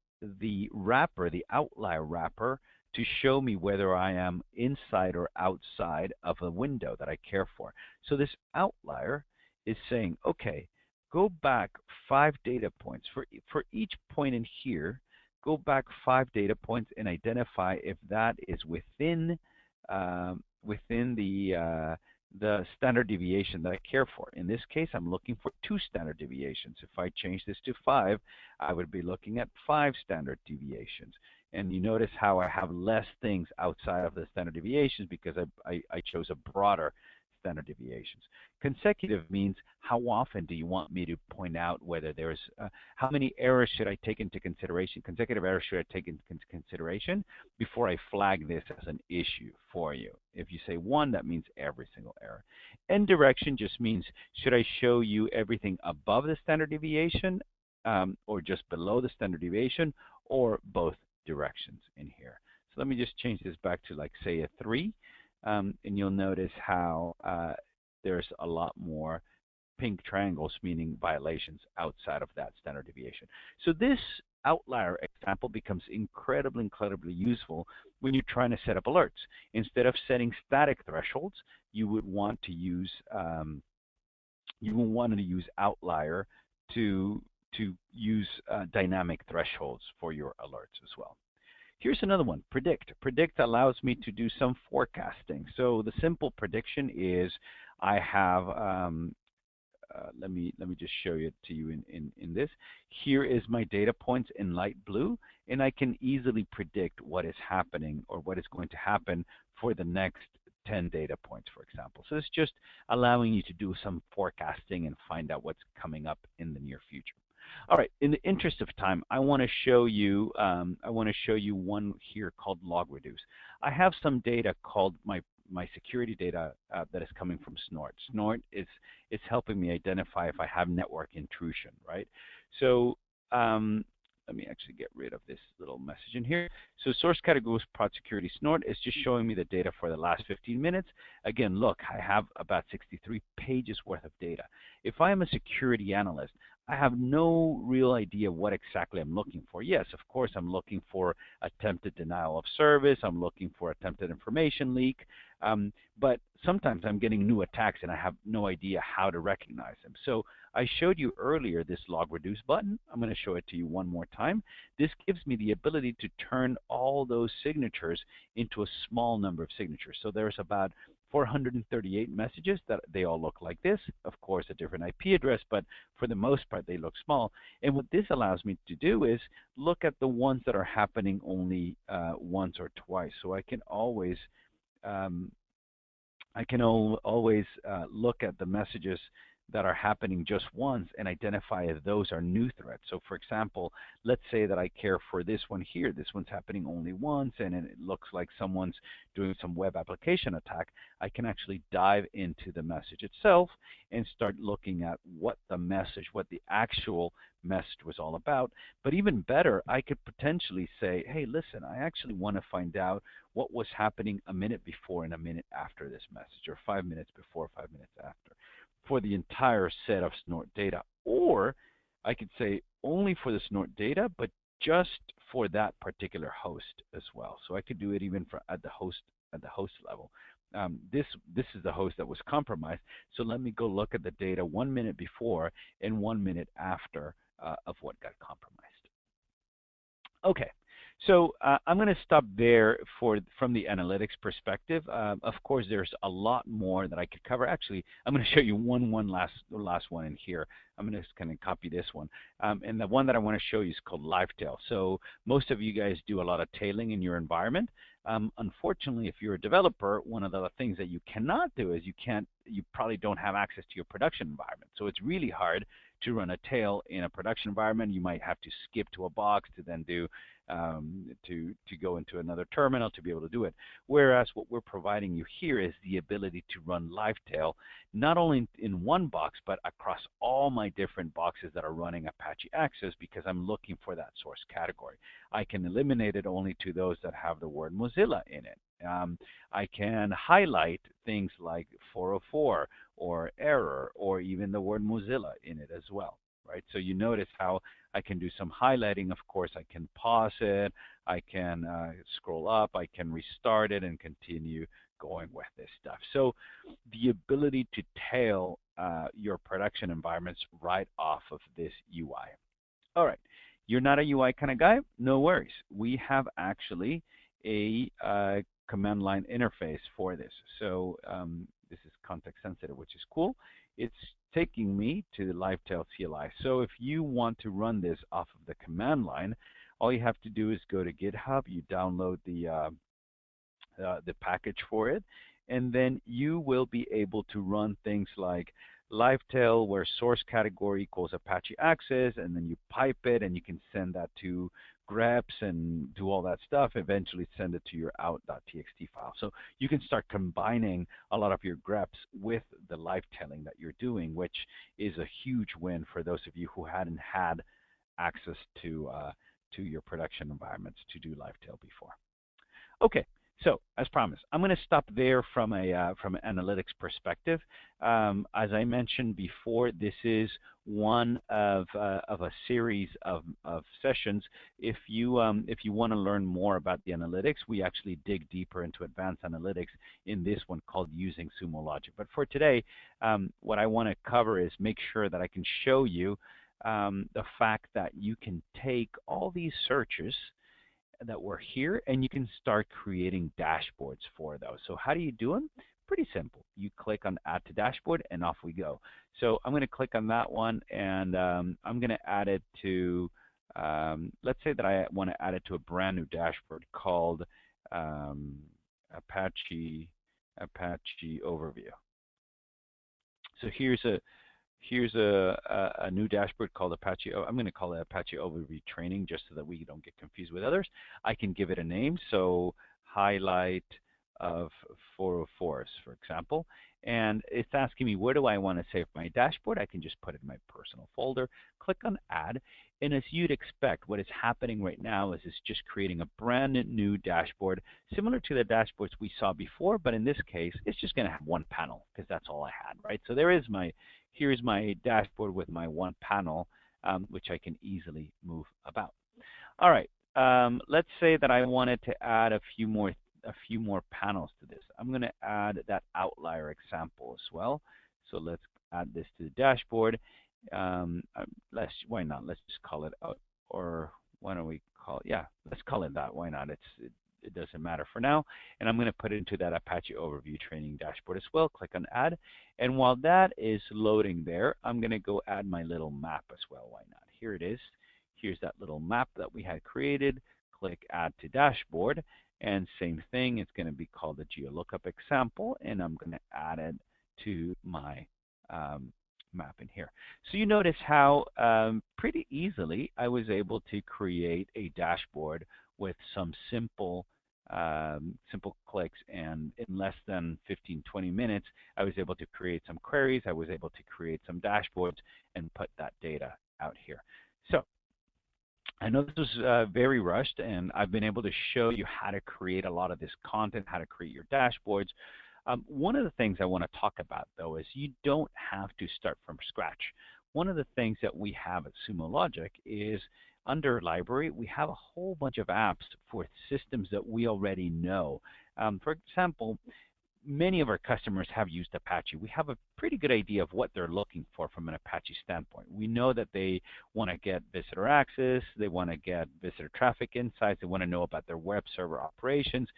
the wrapper, the outlier wrapper, to show me whether I am inside or outside of a window that I care for. So this outlier is saying, okay, go back 5 data points. For each point in here, go back 5 data points and identify if that is within the standard deviation that I care for. In this case, I'm looking for 2 standard deviations. If I change this to 5, I would be looking at 5 standard deviations. And you notice how I have less things outside of the standard deviations because I chose a broader standard deviations. Consecutive means how often do you want me to point out whether there's, how many errors should I take into consideration, consecutive errors should I take into consideration before I flag this as an issue for you. If you say 1, that means every single error. End direction just means, should I show you everything above the standard deviation or just below the standard deviation, or both directions in here. So let me just change this back to, like, say a 3. And you'll notice how there's a lot more pink triangles, meaning violations outside of that standard deviation. So this outlier example becomes incredibly useful when you're trying to set up alerts. Instead of setting static thresholds, you would want to use outlier to use dynamic thresholds for your alerts as well. Here's another one, predict. Predict allows me to do some forecasting. So the simple prediction is I have, let me just show it to you in this. Here is my data points in light blue, and I can easily predict what is happening or what is going to happen for the next 10 data points, for example. So it's just allowing you to do some forecasting and find out what's coming up in the near future. All right, in the interest of time, I want to show you one here called log reduce. I have some data called my security data that is coming from Snort. Snort is helping me identify if I have network intrusion, right? So let me actually get rid of this little message in here. So source category prod security Snort is just showing me the data for the last 15 minutes. Again, look, I have about 63 pages worth of data. If I am a security analyst, I have no real idea what exactly I'm looking for. Yes, of course, I'm looking for attempted denial of service. I'm looking for attempted information leak. But sometimes I'm getting new attacks and I have no idea how to recognize them. So I showed you earlier this log reduce button. I'm going to show it to you one more time. This gives me the ability to turn all those signatures into a small number of signatures. So there's about 438 messages that they all look like this. Of course, a different IP address, but for the most part, they look small. And what this allows me to do is look at the ones that are happening only once or twice. So um, I can always look at the messages that are happening just once and identify if those are new threats. So for example, let's say that I care for this one here. This one's happening only once and it looks like someone's doing some web application attack. I can actually dive into the message itself and start looking at what the actual message was all about. But even better, I could potentially say, hey, listen, I actually want to find out what was happening a minute before and a minute after this message, or 5 minutes before, 5 minutes after, for the entire set of snort data. Or I could say only for the snort data, but just for that particular host as well. So I could do it even at the host level. This is the host that was compromised. So let me go look at the data 1 minute before and 1 minute after of what got compromised. Okay, so I'm going to stop there from the analytics perspective. Of course, there's a lot more that I could cover. Actually, I'm going to show you last one in here. I'm going to just kind of copy this one. And the one that I want to show you is called LiveTail. So most of you guys do a lot of tailing in your environment. Unfortunately, if you're a developer, one of the things that you cannot do is you probably don't have access to your production environment. So it's really hard to run a tail in a production environment. You might have to skip to a box to then do to go into another terminal to be able to do it. Whereas what we're providing you here is the ability to run LiveTail, not only in one box, but across all my different boxes that are running Apache Access, because I'm looking for that source category. I can eliminate it only to those that have the word Mozilla in it. I can highlight things like 404 or error or even the word Mozilla in it as well, right? So you notice how I can do some highlighting. Of course, I can pause it. I can scroll up. I can restart it and continue going with this stuff. So the ability to tail your production environments right off of this UI. All right. You're not a UI kind of guy? No worries. We have actually a command line interface for this. So this is context sensitive, which is cool. It's taking me to the LiveTail CLI. So if you want to run this off of the command line, all you have to do is go to GitHub. You download the package for it, and then you will be able to run things like LiveTail, where source category equals Apache Access, and then you pipe it, and you can send that to greps and do all that stuff, eventually send it to your out.txt file. So you can start combining a lot of your greps with the LiveTailing that you're doing, which is a huge win for those of you who hadn't had access to your production environments to do LiveTail before. Okay. So, as promised, I'm going to stop there from an analytics perspective. As I mentioned before, this is one of a series of sessions. If you want to learn more about the analytics, we actually dig deeper into advanced analytics in this one called Using Sumo Logic. But for today, what I want to cover is make sure that I can show you the fact that you can take all these searches that were here, and you can start creating dashboards for those. So how do you do them? Pretty simple. You click on Add to Dashboard, and off we go. So I'm going to click on that one, and I'm going to add it to, let's say that I want to add it to a brand new dashboard called Apache Overview. So here's a new dashboard called Apache. I'm going to call it Apache Overview Training just so that we don't get confused with others. I can give it a name, so highlight of 404s, for example. And it's asking me, where do I want to save my dashboard? I can just put it in my personal folder, click on Add. And as you'd expect, what is happening right now is it's just creating a brand new dashboard, similar to the dashboards we saw before, but in this case, it's just going to have one panel because that's all I had, right? So there is my here's my dashboard with my one panel, which I can easily move about. All right, let's say that I wanted to add a few more panels to this. I'm going to add that outlier example as well. So let's add this to the dashboard. Why not? Let's just call it out, or why don't we call it? Yeah, let's call it that. Why not? It doesn't matter for now. And I'm going to put it into that Apache Overview Training dashboard as well. Click on Add. And while that is loading there, I'm going to go add my little map as well. Why not? Here it is. Here's that little map that we had created. Click Add to Dashboard. And same thing, it's going to be called the GeoLookup example. And I'm going to add it to my map in here. So you notice how pretty easily I was able to create a dashboard with some simple clicks, and in less than 15-20 minutes I was able to create some queries, I was able to create some dashboards and put that data out here. So I know this was very rushed, and I've been able to show you how to create a lot of this content, how to create your dashboards. One of the things I want to talk about, though, is you don't have to start from scratch. One of the things that we have at Sumo Logic is under library, we have a whole bunch of apps for systems that we already know. For example, many of our customers have used Apache. We have a pretty good idea of what they're looking for from an Apache standpoint. We know that they want to get visitor access, they want to get visitor traffic insights, they want to know about their web server operations.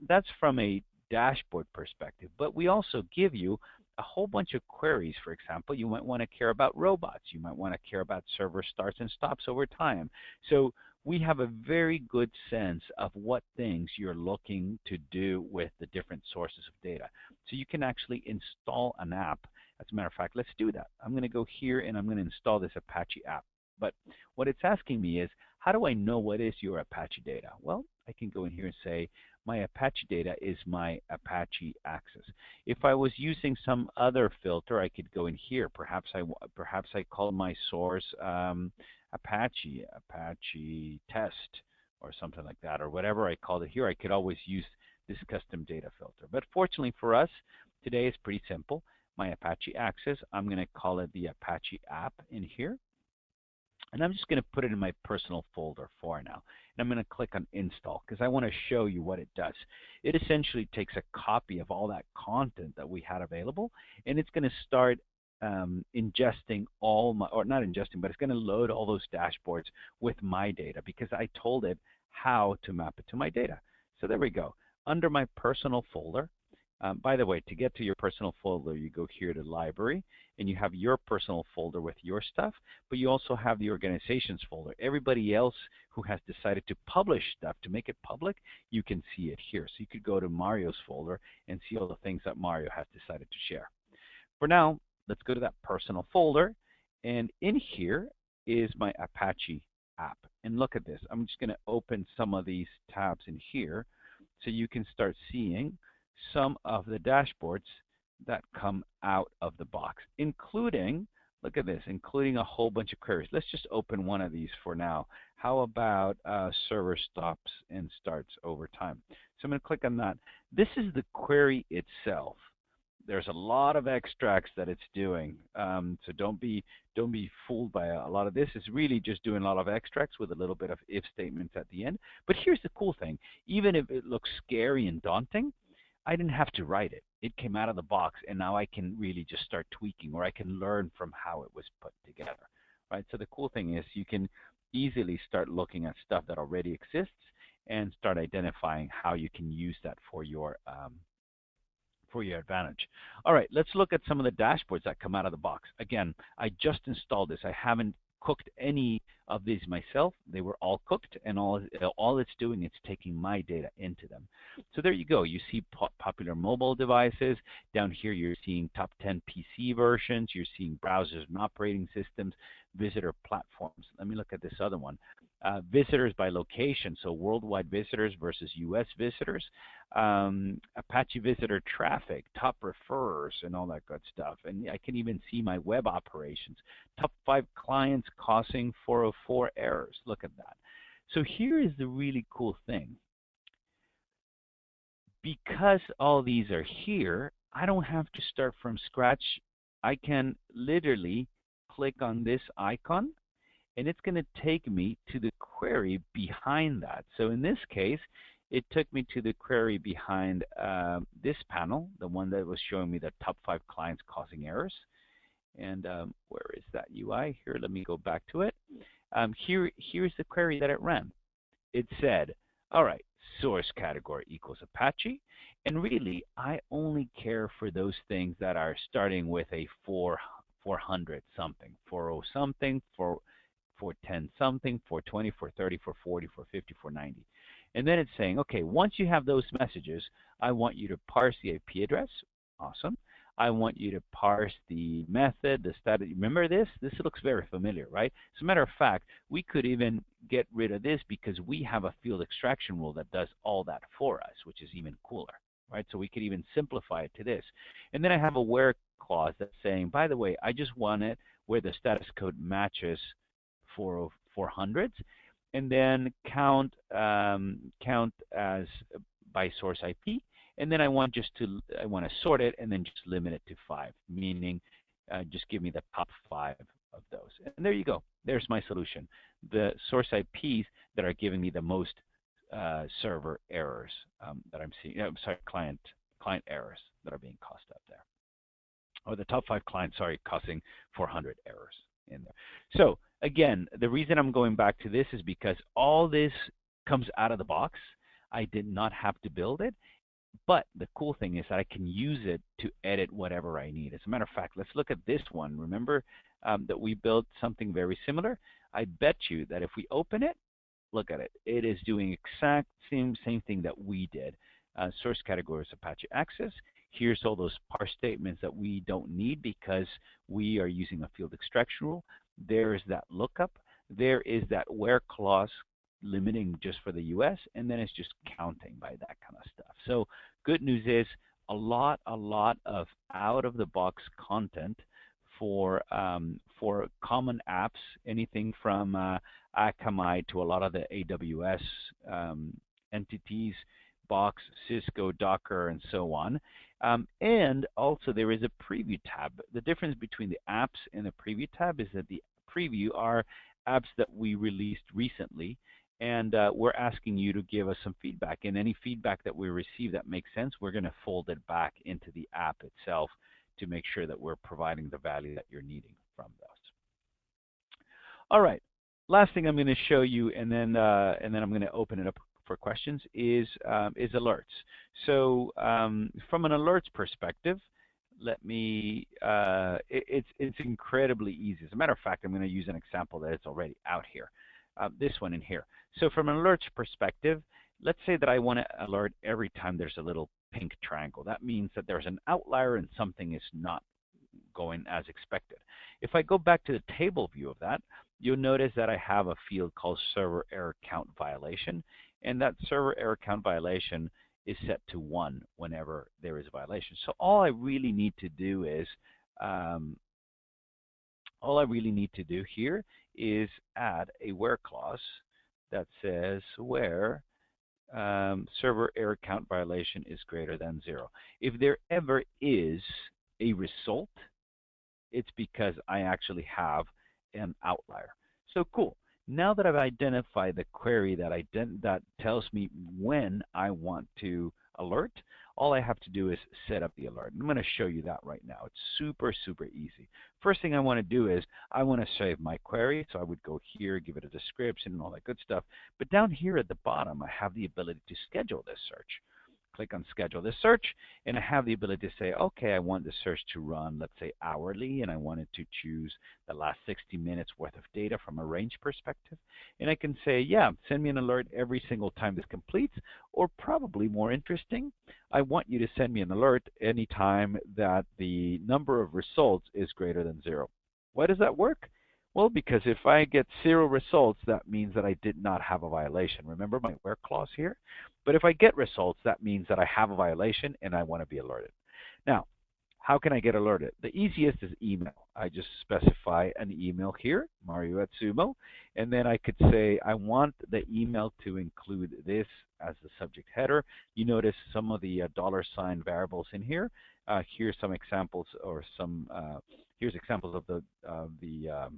That's from a dashboard perspective, but we also give you a whole bunch of queries. For example, you might want to care about robots, you might want to care about server starts and stops over time. So we have a very good sense of what things you're looking to do with the different sources of data. So you can actually install an app. As a matter of fact, let's do that. I'm going to go here and I'm going to install this Apache app. But what it's asking me is, how do I know what is your Apache data? Well, I can go in here and say, my Apache data is my Apache access. If I was using some other filter, I could go in here. Perhaps I call my source Apache test or something like that, or whatever I called it here. I could always use this custom data filter. But fortunately for us, today is pretty simple. My Apache access, I'm going to call it the Apache app in here. And I'm just going to put it in my personal folder for now. And I'm going to click on install because I want to show you what it does. It essentially takes a copy of all that content that we had available, and it's going to start ingesting all my, or not ingesting, but it's going to load all those dashboards with my data because I told it how to map it to my data. So there we go. Under my personal folder, by the way, to get to your personal folder, you go here to library and you have your personal folder with your stuff, but you also have the organizations folder. Everybody else who has decided to publish stuff, to make it public, you can see it here. So you could go to Mario's folder and see all the things that Mario has decided to share. For now, let's go to that personal folder, and in here is my Apache app. And look at this. I'm just going to open some of these tabs in here so you can start seeing some of the dashboards that come out of the box, including, look at this, including a whole bunch of queries. Let's just open one of these for now. How about server stops and starts over time? So I'm going to click on that. This is the query itself. There's a lot of extracts that it's doing, so don't be fooled by a lot of this. It's really just doing a lot of extracts with a little bit of if statements at the end. But here's the cool thing. Even if it looks scary and daunting, I didn't have to write it. It came out of the box, and now I can really just start tweaking, or I can learn from how it was put together, right? So the cool thing is you can easily start looking at stuff that already exists and start identifying how you can use that for your advantage. All right, let's look at some of the dashboards that come out of the box. Again, I just installed this. I haven't cooked any of these myself. They were all cooked, and all it's doing, it's taking my data into them. So there you go. You see popular mobile devices. Down here, you're seeing top 10 PC versions. You're seeing browsers and operating systems, visitor platforms. Let me look at this other one. Visitors by location, so worldwide visitors versus US visitors, Apache visitor traffic, top referrers, and all that good stuff. And I can even see my web operations. Top 5 clients causing 404 errors. Look at that. So here is the really cool thing. Because all these are here, I don't have to start from scratch I can literally click on this icon, and it's going to take me to the query behind that. So in this case, it took me to the query behind this panel, the one that was showing me the top 5 clients causing errors. And where is that UI? Here, let me go back to it. Here's the query that it ran. It said, all right, source category equals Apache. And really, I only care for those things that are starting with a 400 something, 40 something, 410 something, 420, 430, 440, 450, 490. And then it's saying, okay, once you have those messages, I want you to parse the IP address. Awesome. I want you to parse the method, the status. Remember this? This looks very familiar, right? As a matter of fact, we could even get rid of this because we have a field extraction rule that does all that for us, which is even cooler, right? So we could even simplify it to this. And then I have a where clause that's saying, by the way, I just want it where the status code matches 400s, and then count as by source IP. And then I want to sort it and then just limit it to 5, meaning just give me the top 5 of those. And there you go. There's my solution. The source IPs that are giving me the most server errors that I'm seeing. Sorry, client errors that are being caused up there. Or the top 5 clients, sorry, causing 400 errors in there. So again, the reason I'm going back to this is because all this comes out of the box. I did not have to build it. But the cool thing is that I can use it to edit whatever I need. As a matter of fact, let's look at this one. Remember that we built something very similar? I bet you that if we open it, look at it. It is doing exact same thing that we did. Source category is Apache Access. Here's all those parse statements that we don't need because we are using a field extraction rule. There is that lookup. There is that where clause limiting just for the US, and then it's just counting by that kind of stuff. So good news is a lot of out-of-the-box content for common apps, anything from Akamai to a lot of the AWS entities, Box, Cisco, Docker, and so on. And also there is a preview tab. The difference between the apps and the preview tab is that the preview are apps that we released recently, and we're asking you to give us some feedback. And any feedback that we receive that makes sense, we're going to fold it back into the app itself to make sure that we're providing the value that you're needing from those. All right, last thing I'm going to show you, and then I'm going to open it up for questions, is alerts. So from an alerts perspective, let me, it's incredibly easy. As a matter of fact, I'm going to use an example that it's already out here. This one in here. So from an alerts perspective, let's say that I want to alert every time there's a little pink triangle. That means that there's an outlier and something is not going as expected. If I go back to the table view of that, you'll notice that I have a field called server error count violation, and that server error count violation is set to 1 whenever there is a violation. So all I really need to do is here is add a where clause that says where server error count violation is greater than 0. If there ever is a result, it's because I actually have an outlier. So cool. Now that I've identified the query that tells me when I want to alert, all I have to do is set up the alert. I'm going to show you that right now. It's super easy. First thing I want to do is I want to save my query. So I would go here, give it a description and all that good stuff. But down here at the bottom, I have the ability to schedule this search. Click on schedule this search, and I have the ability to say, okay, I want the search to run, let's say hourly, and I wanted to choose the last 60 minutes worth of data from a range perspective. And I can say, yeah, send me an alert every single time this completes, or probably more interesting, I want you to send me an alert anytime that the number of results is greater than 0. Why does that work? Well, because if I get 0 results, that means that I did not have a violation. Remember my where clause here? But if I get results, that means that I have a violation and I want to be alerted. Now, how can I get alerted? The easiest is email. I just specify an email here, Mario@Sumo, and then I could say I want the email to include this as the subject header. You notice some of the $ variables in here. Here's some examples, or some here's examples of the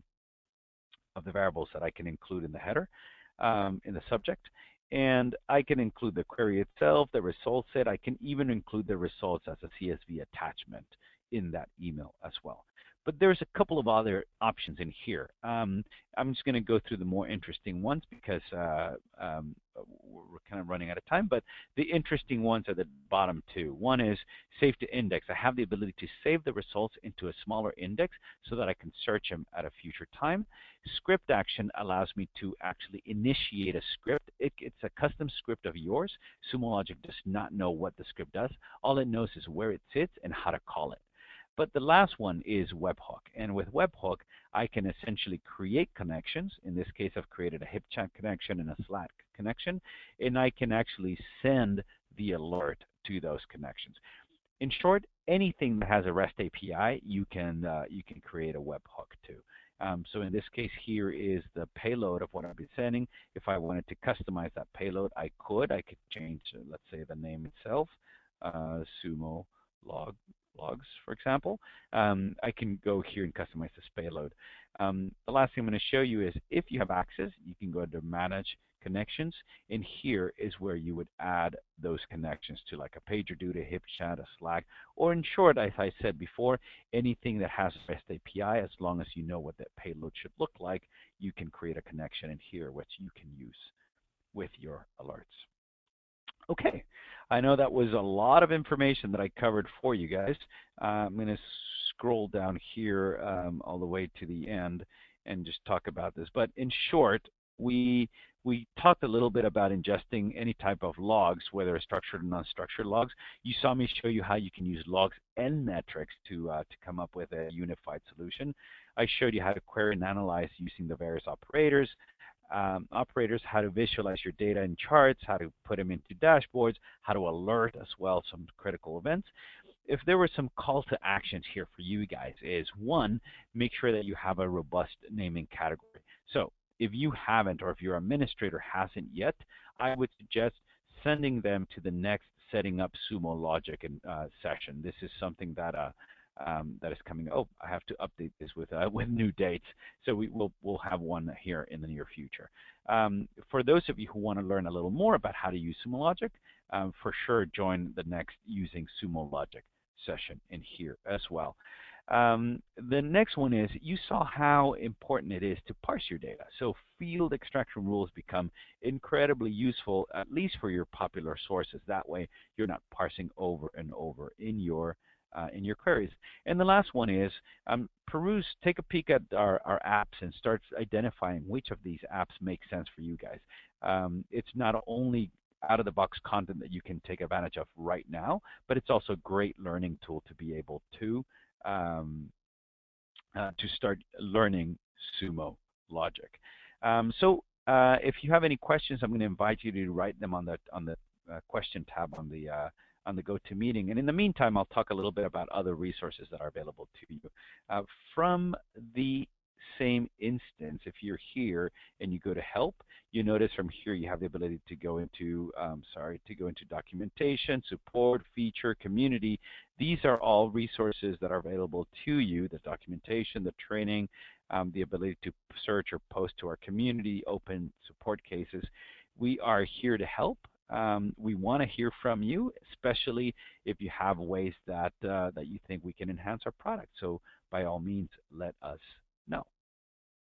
variables that I can include in the header, in the subject. And I can include the query itself, the results set. I can even include the results as a CSV attachment in that email as well. But there's a couple of other options in here. I'm just going to go through the more interesting ones because we're kind of running out of time. But the interesting ones are the bottom two. One is save to index. I have the ability to save the results into a smaller index so that I can search them at a future time. Script action allows me to actually initiate a script. It's a custom script of yours. Sumo Logic does not know what the script does. All it knows is where it sits and how to call it. But the last one is webhook. And with webhook, I can essentially create connections. In this case, I've created a HipChat connection and a Slack connection, and I can actually send the alert to those connections. In short, anything that has a REST API, you can create a webhook to. So in this case, here is the payload of what I've been sending. If I wanted to customize that payload, I could. I could change, let's say, the name itself, Sumo Logs, for example. I can go here and customize this payload. The last thing I'm going to show you is if you have access, you can go to Manage Connections, and here is where you would add those connections to, like a PagerDuty, a HipChat, a Slack, or in short, as I said before, anything that has a REST API. As long as you know what that payload should look like, you can create a connection in here which you can use with your alerts. Okay, I know that was a lot of information that I covered for you guys. I'm going to scroll down here all the way to the end and just talk about this. But in short, we talked a little bit about ingesting any type of logs, whether structured or non-structured logs. You saw me show you how you can use logs and metrics to come up with a unified solution. I showed you how to query and analyze using the various operators, how to visualize your data in charts, how to put them into dashboards, how to alert as well some critical events. If there were some call to actions here for you guys is, one, make sure that you have a robust naming category. So if you haven't, or if your administrator hasn't yet, I would suggest sending them to the next setting up Sumo Logic session. This is something that that is coming. Oh, I have to update this with new dates. So we'll have one here in the near future. For those of you who want to learn a little more about how to use Sumo Logic, for sure join the next Using Sumo Logic session in here as well. The next one is, you saw how important it is to parse your data. So field extraction rules become incredibly useful, at least for your popular sources. That way you're not parsing over and over in your queries. And the last one is take a peek at our apps and start identifying which of these apps make sense for you guys. It's not only out-of-the-box content that you can take advantage of right now, but it's also a great learning tool to be able to start learning Sumo Logic. If you have any questions, I'm going to invite you to write them on the question tab on the GoToMeeting. And in the meantime, I'll talk a little bit about other resources that are available to you. From the same instance, if you're here and you go to Help, you notice from here you have the ability to go into documentation, support, feature, community. These are all resources that are available to you: the documentation, the training, the ability to search or post to our community, open support cases. We are here to help. We want to hear from you, especially if you have ways that you think we can enhance our product. So by all means, let us know.